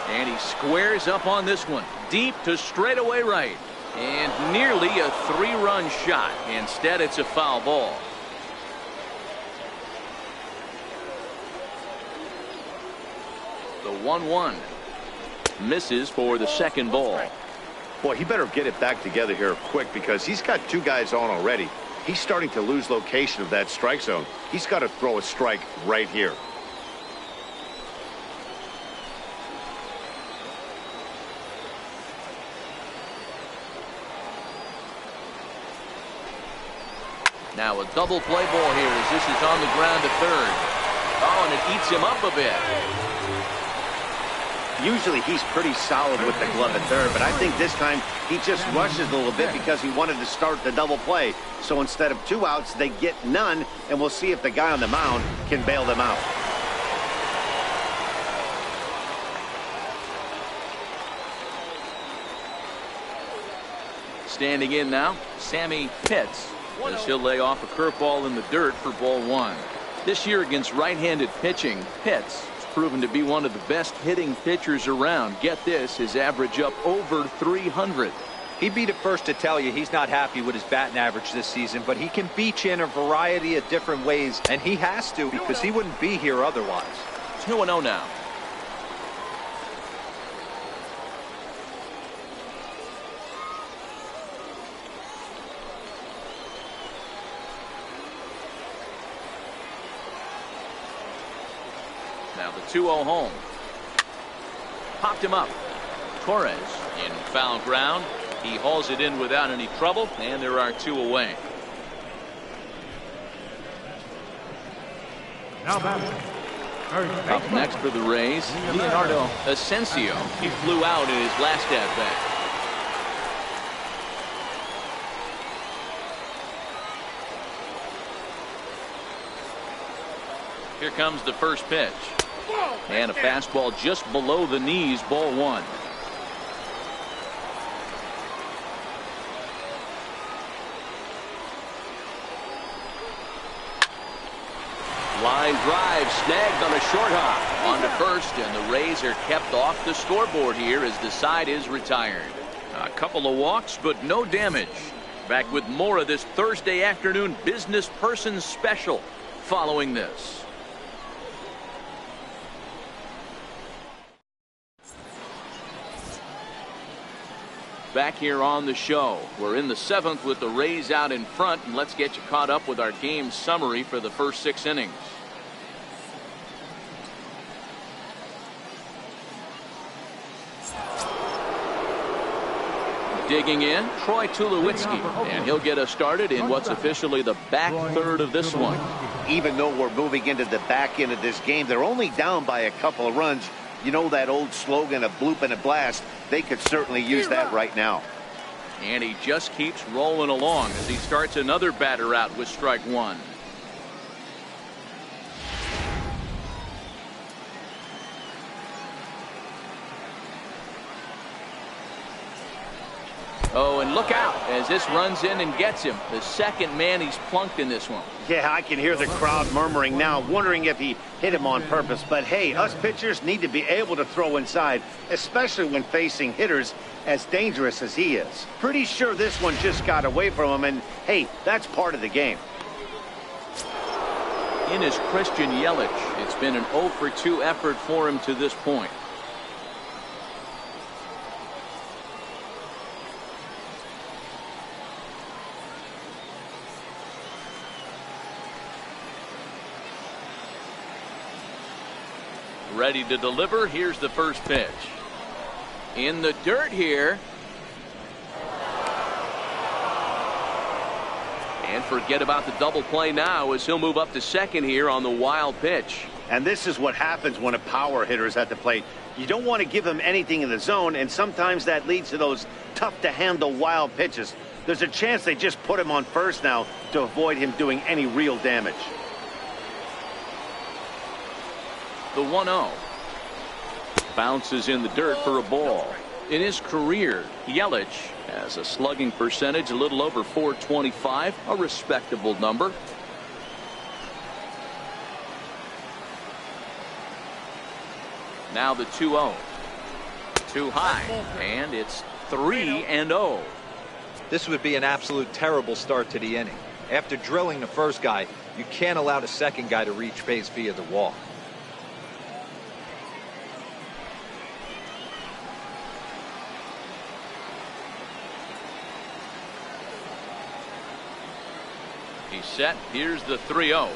And he squares up on this one. Deep to straightaway right. And nearly a 3-run shot. Instead, it's a foul ball. The 1-1 misses for the second ball. Boy, he better get it back together here quick because he's got 2 guys on already. He's starting to lose location of that strike zone. He's got to throw a strike right here. Now a double play ball here as this is on the ground to third. Oh, and it eats him up a bit. Usually he's pretty solid with the glove at third, but I think this time he just rushes a little bit because he wanted to start the double play. So instead of 2 outs, they get none, and we'll see if the guy on the mound can bail them out. Standing in now, Sammy Pitts, as he'll lay off a curveball in the dirt for ball 1. This year against right-handed pitching, Pitts has proven to be one of the best hitting pitchers around. Get this, his average up over 300. He'd be the first to tell you he's not happy with his batting average this season, but he can beat you in a variety of different ways, and he has to because he wouldn't be here otherwise. 2-0 now. Now the 2-0 home. Popped him up. Torres in foul ground. He hauls it in without any trouble, and there are 2 away. Now batting. Up next for the Rays, Leonardo Asensio. He flew out in his last at-bat. Here comes the first pitch. And a fastball just below the knees, ball 1. Line drive snagged on a short hop on to first, and the Rays are kept off the scoreboard here as the side is retired. A couple of walks, but no damage. Back with more of this Thursday afternoon business person special following this. Back here on the show. We're in the 7th with the Rays out in front, and let's get you caught up with our game summary for the first 6 innings. Digging in, Troy Tulowitzki, and he'll get us started in what's officially the back third of this one. Even though we're moving into the back end of this game, they're only down by a couple of runs. You know that old slogan, a bloop and a blast. They could certainly use that right now. And he just keeps rolling along as he starts another batter out with strike 1. Oh, and look out as this runs in and gets him. The second man he's plunked in this one. Yeah, I can hear the crowd murmuring now, wondering if he hit him on purpose. But hey, us pitchers need to be able to throw inside, especially when facing hitters as dangerous as he is. Pretty sure this one just got away from him, and hey, that's part of the game. In is Christian Yelich. It's been an 0 for 2 effort for him to this point. Ready to deliver. Here's the first pitch. In the dirt here. And forget about the double play now as he'll move up to second here on the wild pitch. And this is what happens when a power hitter is at the plate. You don't want to give him anything in the zone, and sometimes that leads to those tough-to-handle wild pitches. There's a chance they just put him on first now to avoid him doing any real damage. The 1-0. Bounces in the dirt for a ball. In his career, Yelich has a slugging percentage a little over .425, a respectable number. Now the 2-0. Too high, and it's 3-0. This would be an absolute terrible start to the inning. After drilling the first guy, you can't allow the second guy to reach base via the walk. He's set. Here's the 3-0.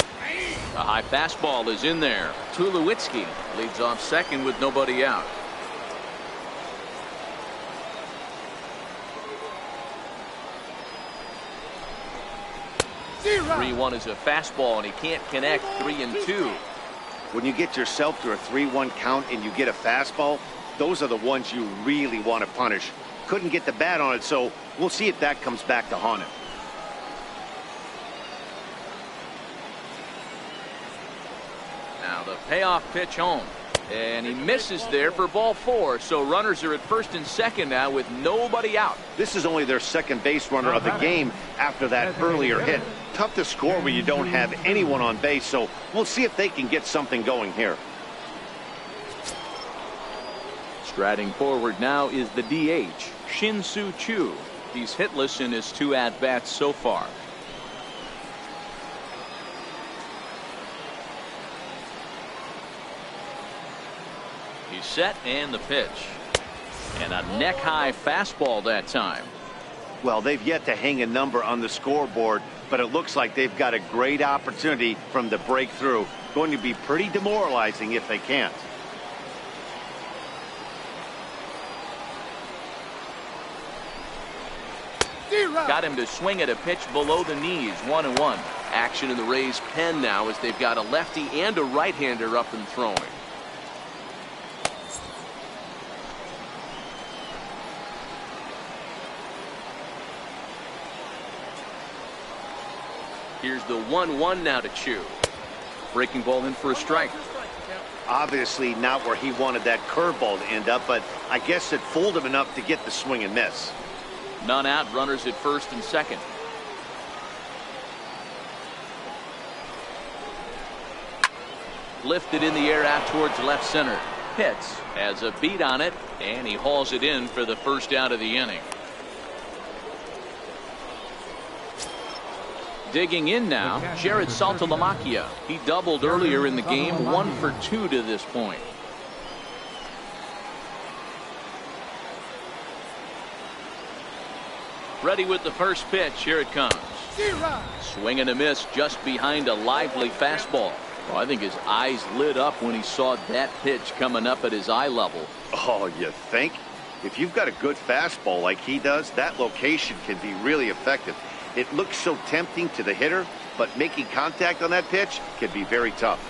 A high fastball is in there. Tulowitzki leads off second with nobody out. Zero. 3-1 is a fastball, and he can't connect. 3-2. When you get yourself to a 3-1 count and you get a fastball, those are the ones you really want to punish. Couldn't get the bat on it, so we'll see if that comes back to haunt him. Now the payoff pitch home. And he misses there for ball 4. So runners are at first and second now with nobody out. This is only their second base runner of the game after that earlier hit. Tough to score when you don't have anyone on base, so we'll see if they can get something going here. Striding forward now is the DH, Shin-Soo Choo. He's hitless in his 2 at-bats so far. He's set, and the pitch. And a neck-high fastball that time. Well, they've yet to hang a number on the scoreboard, but it looks like they've got a great opportunity from the breakthrough. Going to be pretty demoralizing if they can't. Zero. Got him to swing at a pitch below the knees. 1-1. Action in the Rays' pen now as they've got a lefty and a right-hander up and throwing. Here's the 1-1 now to Choo. Breaking ball in for a strike. Obviously not where he wanted that curveball to end up, but I guess it fooled him enough to get the swing and miss. None out, runners at first and second. Lifted in the air out towards left center. Hits, has a beat on it, and he hauls it in for the first out of the inning. Digging in now, Jared Saltalamacchia. He doubled earlier in the game, 1 for 2 to this point. Ready with the first pitch. Here it comes. Zero. Swing and a miss just behind a lively fastball. Well, I think his eyes lit up when he saw that pitch coming up at his eye level. Oh, you think? If you've got a good fastball like he does, that location can be really effective. It looks so tempting to the hitter, but making contact on that pitch can be very tough.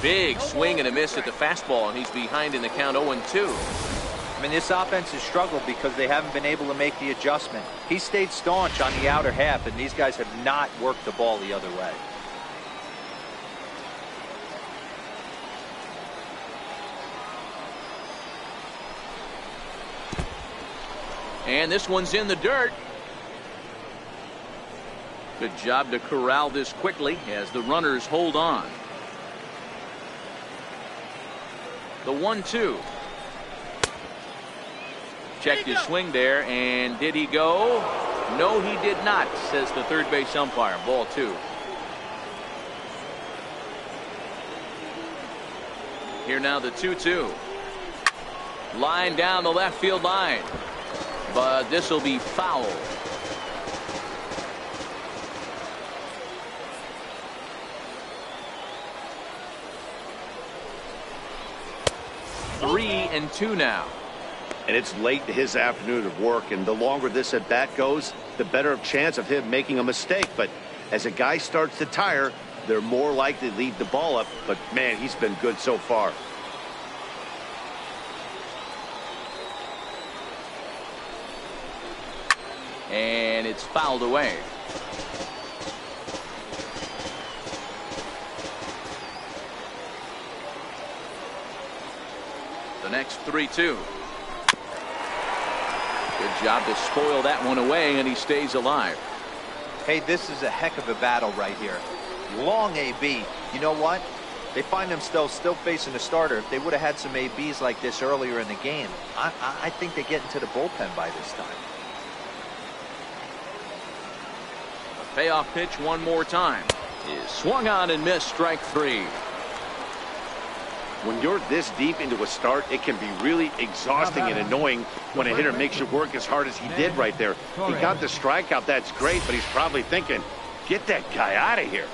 Big swing and a miss at the fastball, and he's behind in the count 0-2. I mean, this offense has struggled because they haven't been able to make the adjustment. He stayed staunch on the outer half, and these guys have not worked the ball the other way. And this one's in the dirt. Good job to corral this quickly as the runners hold on. The 1-2. Checked his swing there, and did he go? No, he did not, says the third base umpire. Ball 2. Here now the 2-2. Line down the left field line. But this will be foul. Three and 2 now. And it's late in his afternoon of work, and the longer this at bat goes, the better chance of him making a mistake. But as a guy starts to tire, they're more likely to leave the ball up. But man, he's been good so far. And it's fouled away. The next 3-2. Good job to spoil that one away, and he stays alive. Hey, this is a heck of a battle right here. Long AB. You know what? They find themselves still facing a starter. If they would have had some ABs like this earlier in the game, I think they get into the bullpen by this time. A payoff pitch one more time. Is swung on and missed. Strike 3. When you're this deep into a start, it can be really exhausting and annoying when a hitter makes you work as hard as he did right there. He got the strikeout. That's great, but he's probably thinking, get that guy out of here.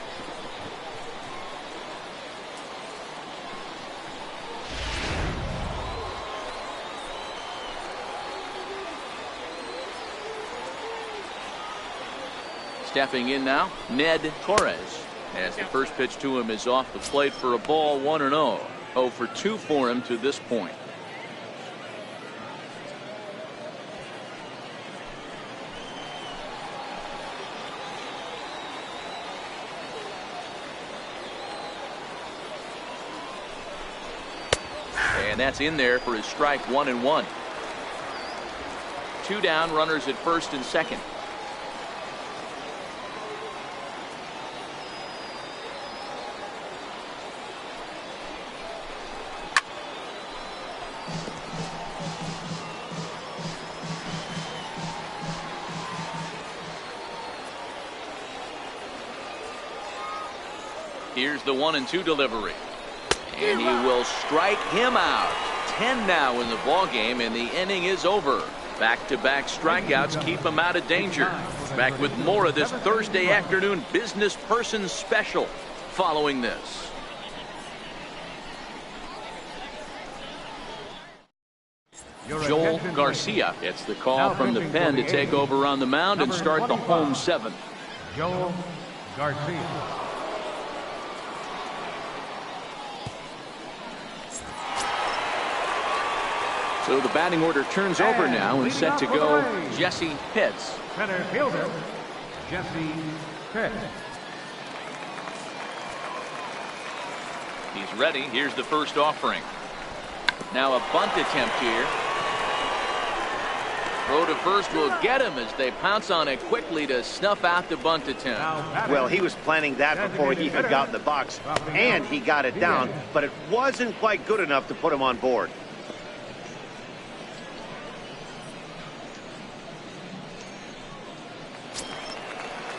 Stepping in now, Ned Torres, as the first pitch to him is off the plate for a ball. 1-0. 0 for 2 for him to this point. And that's in there for his strike. 1-1. 2 down, runners at first and second. Here's the 1-2 delivery, and he will strike him out. 10 now in the ball game, and the inning is over. Back-to-back strikeouts keep him out of danger. Back with more of this Thursday afternoon business person special following this. Joel Garcia gets the call from the pen to take over on the mound and start the home 7th. Joel Garcia. So the batting order turns over now, and set to go Jesse Pitts. Center fielder, Jesse Pitts. He's ready. Here's the first offering. Now a bunt attempt here. Throw to first will get him as they pounce on it quickly to snuff out the bunt attempt. Well, he was planning that before he even got in the box, and he got it down, but it wasn't quite good enough to put him on board.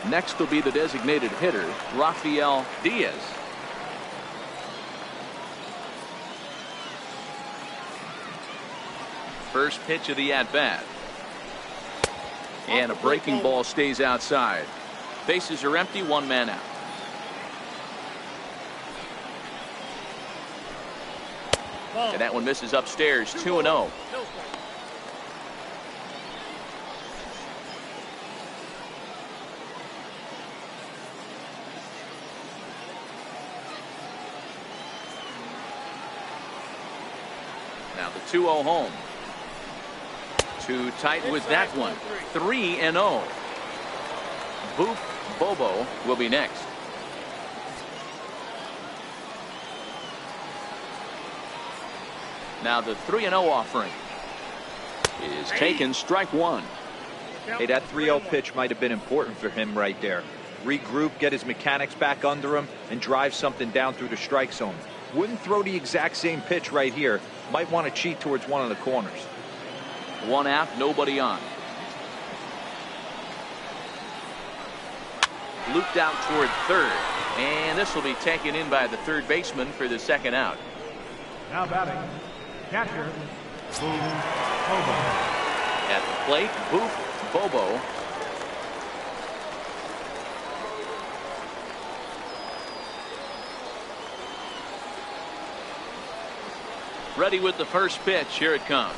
Next will be the designated hitter, Rafael Diaz. First pitch of the at-bat. And a breaking ball stays outside. Bases are empty, 1 man out. And that one misses upstairs, 2-0. Now the 2-0 home. Too tight with that one. 3-0. Boop Bobo will be next. Now the 3-0 offering. is taken, strike one. Hey, that 3-0 pitch might have been important for him right there. Regroup, get his mechanics back under him, and drive something down through the strike zone. Wouldn't throw the exact same pitch right here. Might want to cheat towards one of the corners. 1 out, nobody on. Looped out toward third, and this will be taken in by the third baseman for the 2nd out. Now batting, catcher, Boof Bobo. At the plate, Boof Bobo. Ready with the first pitch. Here it comes.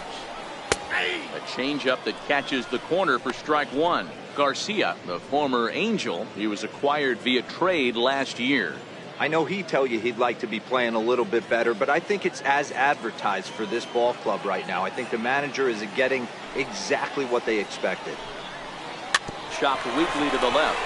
A changeup that catches the corner for strike one. Garcia, the former Angel, he was acquired via trade last year. I know he'd tell you he'd like to be playing a little bit better, but I think it's as advertised for this ball club right now. I think the manager is getting exactly what they expected. Chopped weakly to the left.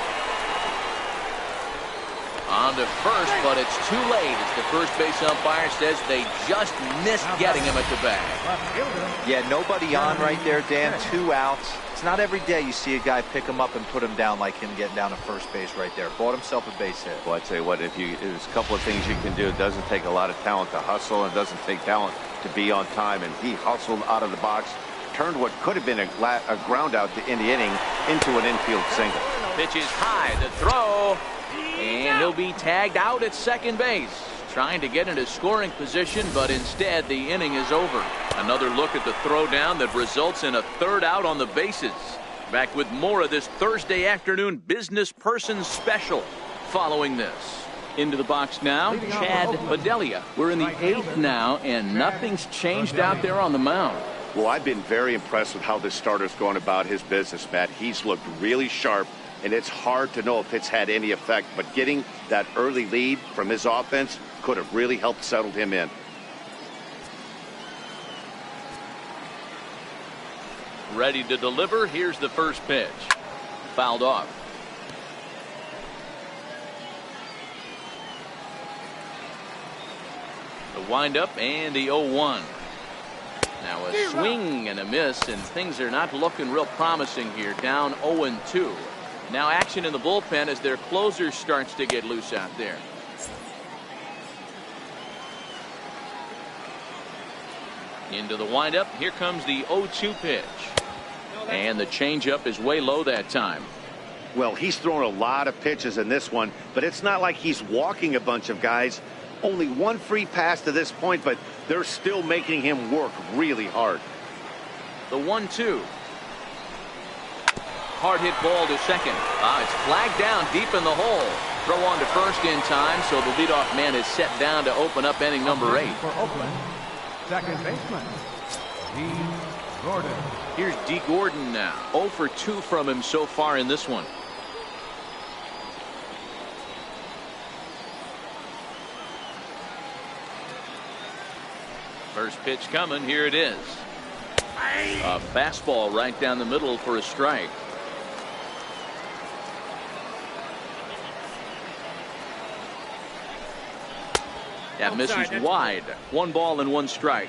On to first, but it's too late as the first base umpire says they just missed getting him at the bag. Yeah, nobody on right there, Dan. 2 outs. It's not every day you see a guy pick him up and put him down like him getting down to first base right there. Bought himself a base hit. Well, I'd say what, there's a couple of things you can do. It doesn't take a lot of talent to hustle, and it doesn't take talent to be on time. And he hustled out of the box, turned what could have been a ground out in the inning into an infield single. Pitch is high, the throw, and he'll be tagged out at second base. Trying to get into scoring position, but instead the inning is over. Another look at the throwdown that results in a 3rd out on the bases. Back with more of this Thursday afternoon business person special following this. Into the box now, Chad Bedelia. We're in the 8th now, and nothing's changed out there on the mound. Well, I've been very impressed with how this starter's going about his business, Matt. He's looked really sharp, and it's hard to know if it's had any effect, but getting that early lead from his offense could have really helped settle him in. Ready to deliver. Here's the first pitch. Fouled off. The windup and the 0-1. Now a swing and a miss, and things are not looking real promising here. Down 0-2. Now action in the bullpen as their closer starts to get loose out there. Into the windup. Here comes the 0-2 pitch. And the changeup is way low that time. Well, he's thrown a lot of pitches in this one, but it's not like he's walking a bunch of guys. Only one free pass to this point, but they're still making him work really hard. The 1-2. Hard hit ball to second. It's flagged down deep in the hole. Throw on to first in time, so the leadoff man is set down to open up inning number 8. For Oakland, second baseman, D. Gordon. Here's D. Gordon now. 0 for 2 from him so far in this one. First pitch coming. Here it is. A fastball right down the middle for a strike. That misses wide. 1 ball and 1 strike.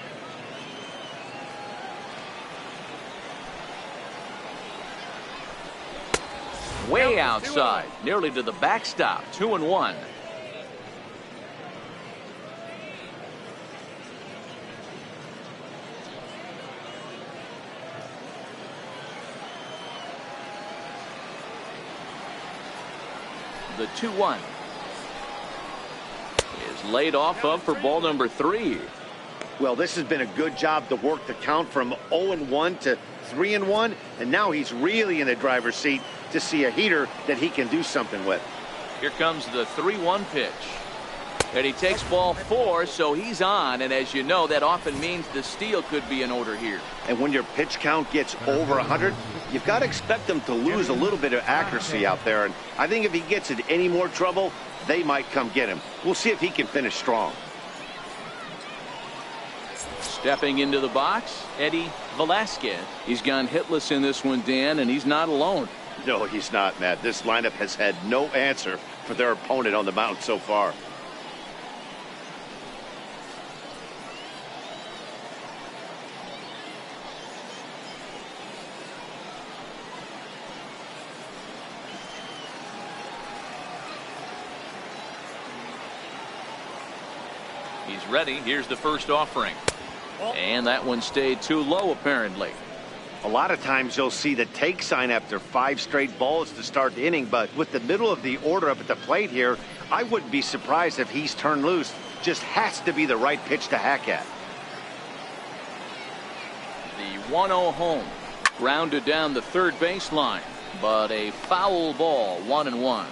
Way outside, nearly to the backstop. 2-1. The 2-1 is laid off of for ball number 3. Well, this has been a good job to work the count from 0-1 to 3-1, and now he's really in the driver's seat to see a heater that he can do something with. Here comes the 3-1 pitch. And he takes ball 4, so he's on, and as you know, that often means the steal could be in order here. And when your pitch count gets over 100, you've got to expect them to lose a little bit of accuracy out there, and I think if he gets in any more trouble, they might come get him. We'll see if he can finish strong. Stepping into the box, Eddie Velasquez. He's gone hitless in this one, Dan, and he's not alone. No, he's not, Matt. This lineup has had no answer for their opponent on the mound so far. He's ready. Here's the first offering. And that one stayed too low, apparently. A lot of times you'll see the take sign after 5 straight balls to start the inning, but with the middle of the order up at the plate here, I wouldn't be surprised if he's turned loose. Just has to be the right pitch to hack at. The 1-0 home. Grounded down the third baseline, but a foul ball, 1-1.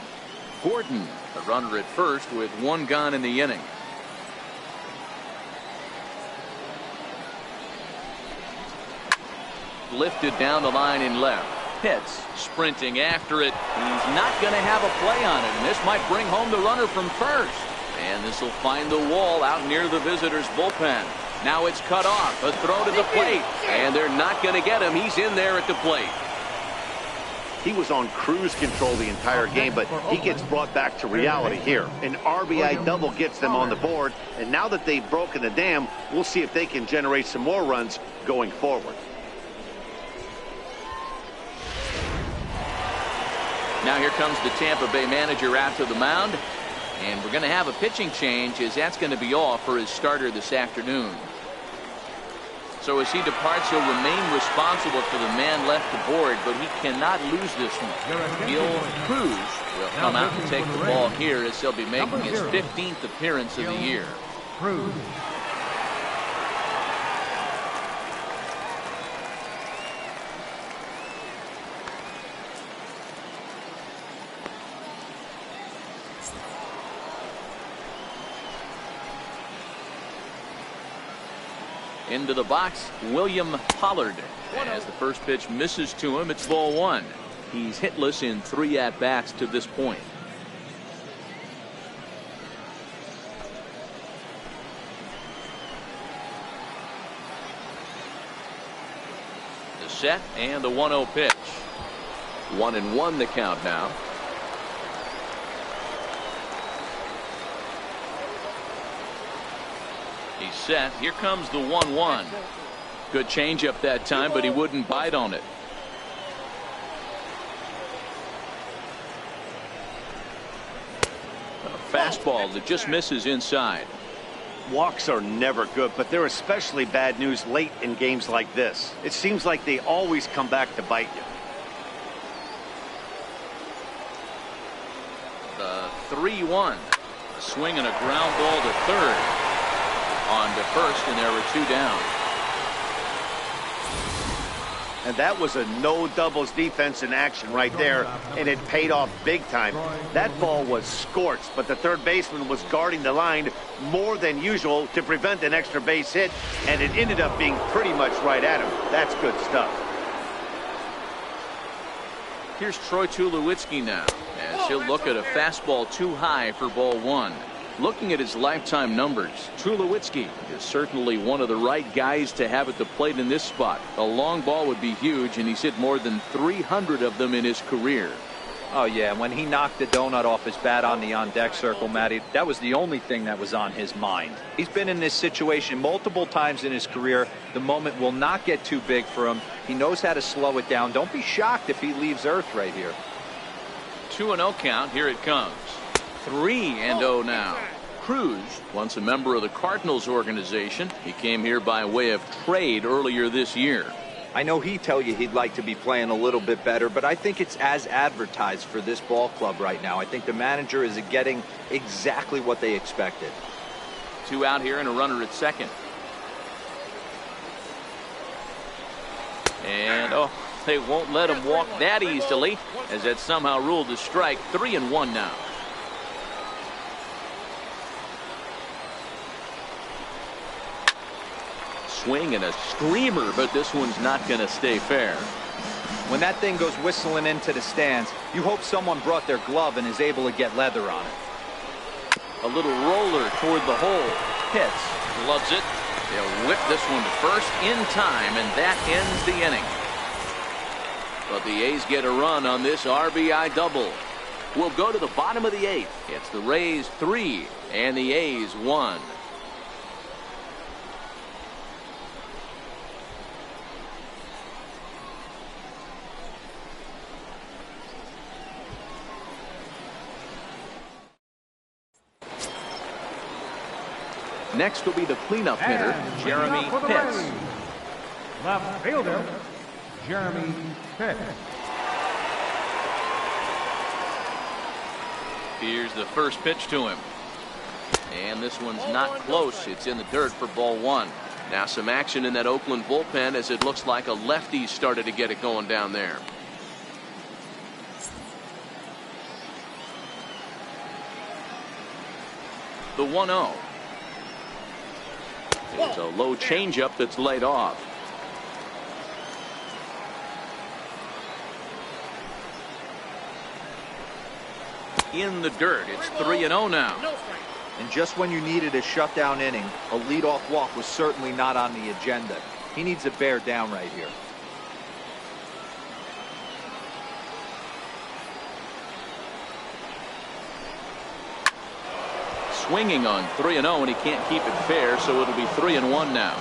Gordon, the runner at first with 1 gone in the inning. Lifted down the line in left. Pitts sprinting after it. He's not going to have a play on it, and this might bring home the runner from first. And this will find the wall out near the visitors' bullpen. Now it's cut off. A throw to the plate, and they're not going to get him. He's in there at the plate. He was on cruise control the entire game, but he gets brought back to reality here. An RBI double gets them on the board, and now that they've broken the dam, we'll see if they can generate some more runs going forward. Now here comes the Tampa Bay manager out to the mound, and we're going to have a pitching change, as that's going to be all for his starter this afternoon. So as he departs, he'll remain responsible for the man left aboard, but he cannot lose this one. Gil Cruz will come out and take the ball here, as he'll be making his 15th appearance of the year. Cruz. Into the box, William Pollard. As the first pitch misses to him, it's ball 1. He's hitless in 3 at-bats to this point. The set and the 1-0 pitch. 1-1 the count now. He's set. Here comes the 1-1. Good changeup that time, but he wouldn't bite on it. A fastball that just misses inside. Walks are never good, but they're especially bad news late in games like this. It seems like they always come back to bite you. The 3-1. A swing and a ground ball to third. On to first, and there were 2 down. And that was a no doubles defense in action right there, and it paid off big time. That ball was scorched, but the third baseman was guarding the line more than usual to prevent an extra base hit, and it ended up being pretty much right at him. That's good stuff. Here's Troy Tulowitzki now, as he'll look at a fastball too high for ball 1. Looking at his lifetime numbers, Tulowitzki is certainly one of the right guys to have at the plate in this spot. A long ball would be huge, and he's hit more than 300 of them in his career. Oh, yeah. When he knocked the donut off his bat on the on-deck circle, Matty, that was the only thing that was on his mind. He's been in this situation multiple times in his career. The moment will not get too big for him. He knows how to slow it down. Don't be shocked if he leaves Earth right here. 2-0 count. Here it comes. 3-0 now. Cruz, once a member of the Cardinals organization, he came here by way of trade earlier this year. I know he'd tell you he'd like to be playing a little bit better, but I think it's as advertised for this ball club right now. I think the manager is getting exactly what they expected. 2 out here and a runner at second. And they won't let him walk that easily, as that somehow ruled a strike. 3-1 now. Swing and a screamer, but this one's not going to stay fair. When that thing goes whistling into the stands, you hope someone brought their glove and is able to get leather on it. A little roller toward the hole. Pitts loves it. They'll whip this one to first in time, and that ends the inning. But the A's get a run on this RBI double. We'll go to the bottom of the 8th. It's the Rays 3 and the A's 1. Next will be the cleanup hitter, And Jeremy leading off for the Pitts. Rays, left fielder, Jeremy Pitts. Here's the first pitch to him. And this one's not close. It's in the dirt for ball one. Now some action in that Oakland bullpen as it looks like a lefty started to get it going down there. The 1-0. It's a low changeup that's laid off. In the dirt. It's 3-0 now. And just when you needed a shutdown inning, a leadoff walk was certainly not on the agenda. He needs to bear down right here. Swinging on 3-0, and he can't keep it fair, so it'll be 3-1 now.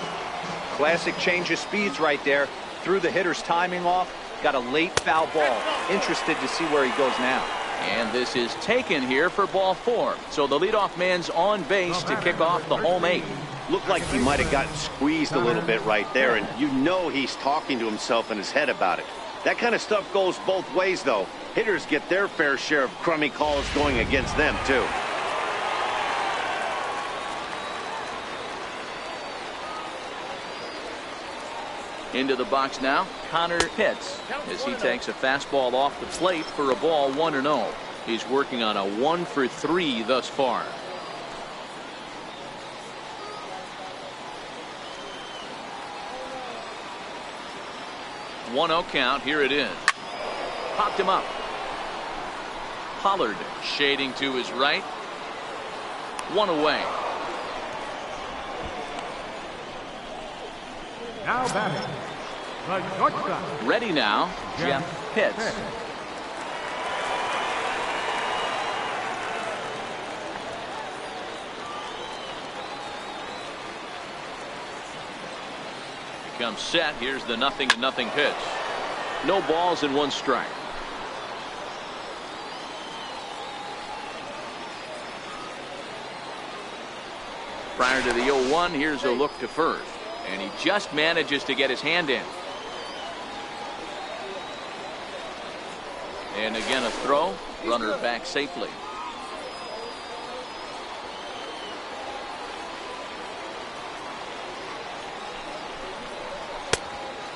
Classic change of speeds right there. Threw the hitter's timing off. Got a late foul ball. Interested to see where he goes now. And this is taken here for ball four. So the leadoff man's on base to kick off the home eighth. Looked like he might have gotten squeezed a little bit right there, and you know he's talking to himself in his head about it. That kind of stuff goes both ways, though. Hitters get their fair share of crummy calls going against them, too. Into the box now, Connor Pitts, as he takes a fastball off the plate for a ball 1-0. He's working on a 1-for-3 thus far. One-0 count. Here it is. Popped him up. Pollard shading to his right. One away. Now batting, the shortstop, Ready now, Jeff Pitts. Comes set. Here's the 0-0 pitch. No balls and one strike. Prior to the 0-1, here's a look to first. And he just manages to get his hand in. And again a throw. Runner back safely.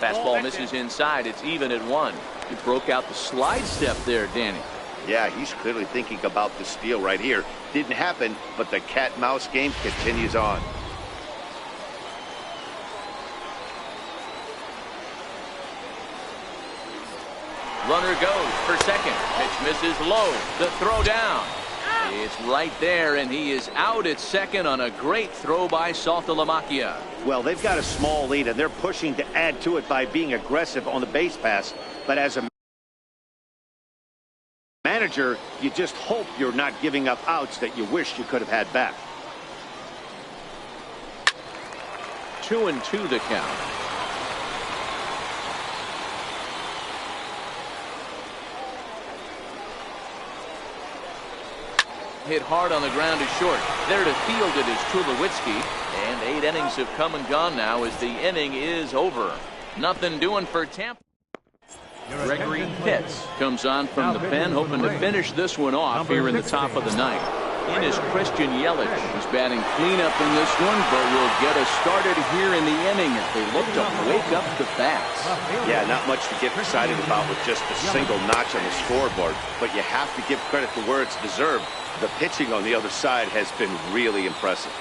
Fastball misses inside. It's even at 1. He broke out the slide step there, Danny. Yeah, he's clearly thinking about the steal right here. Didn't happen, but the cat-mouse game continues on. Runner goes for second. Pitch misses low. The throw down. It's right there, and he is out at second on a great throw by Saltalamacchia. Well, they've got a small lead, and they're pushing to add to it by being aggressive on the base pass. But as a manager, you just hope you're not giving up outs that you wish you could have had back. 2-2 the count. Hit hard on the ground is short. There to field it is Tulowitzki. And 8 innings have come and gone now as the inning is over. Nothing doing for Tampa. Gregory Pitts comes on from the pen, hoping to finish this one off here in the top of the ninth. In is Christian Yelich. He's batting cleanup in this one, but will get us started here in the inning as they look to wake up the bats. Yeah, not much to get excited about with just a single notch on the scoreboard, but you have to give credit to where it's deserved. The pitching on the other side has been really impressive.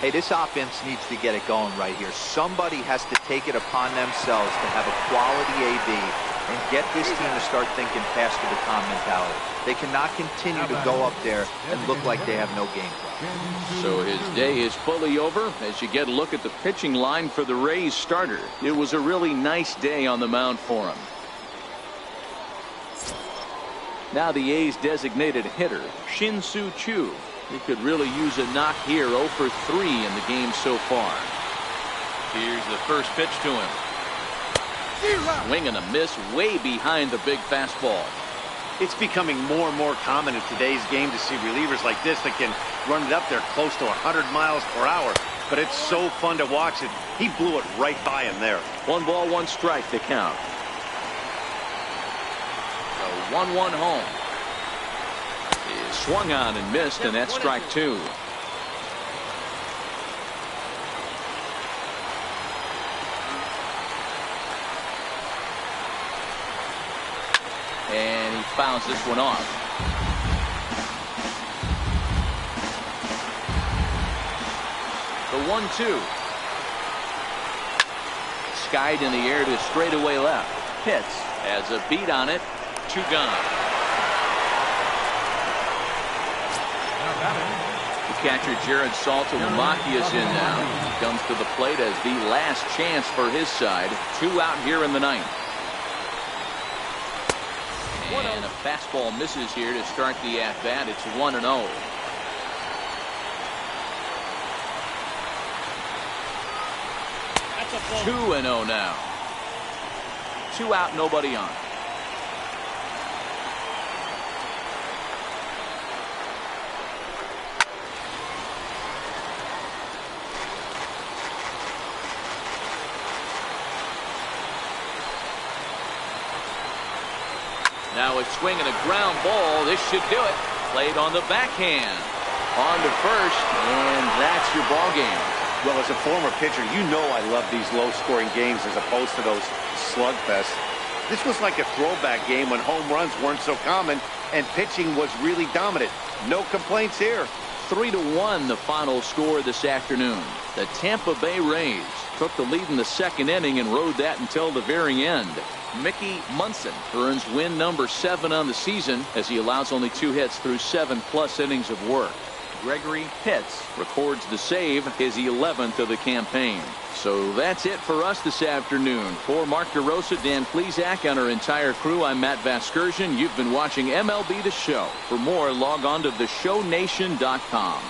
Hey, this offense needs to get it going right here. Somebody has to take it upon themselves to have a quality AB and get this team to start thinking past the baton mentality. They cannot continue to go up there and look like they have no game plan. So his day is fully over as you get a look at the pitching line for the Rays starter. It was a really nice day on the mound for him. Now the A's designated hitter, Shin-Soo Choo. He could really use a knock here. 0 for 3 in the game so far. Here's the first pitch to him. Swing and a miss way behind the big fastball. It's becoming more and more common in today's game to see relievers like this that can run it up there close to 100 miles per hour. But it's so fun to watch it. He blew it right by him there. 1 ball, 1 strike to count. The 1-1 home. He swung on and missed, and that's strike 2. And he fouls this one off. The 1-2. Skied in the air to straightaway left. Hits. Has a beat on it. 2 gone. The catcher Jared Saltalamacchia is in now. He comes to the plate as the last chance for his side. 2 out here in the 9th. And a fastball misses here to start the at-bat. It's 1-0. That's a ball. 2-0 now. 2 out, nobody on. Now a swing and a ground ball. This should do it. Played on the backhand. On to first, and that's your ball game. Well, as a former pitcher, you know I love these low-scoring games as opposed to those slugfests. This was like a throwback game when home runs weren't so common and pitching was really dominant. No complaints here. 3-1 the final score this afternoon. The Tampa Bay Rays took the lead in the 2nd inning and rode that until the very end. Mickey Munson earns win number 7 on the season as he allows only 2 hits through 7+ innings of work. Gregory Pitts records the save, his 11th of the campaign. So that's it for us this afternoon. For Mark DeRosa, Dan Plesac, and our entire crew, I'm Matt Vasgersian. You've been watching MLB The Show. For more, log on to theshownation.com.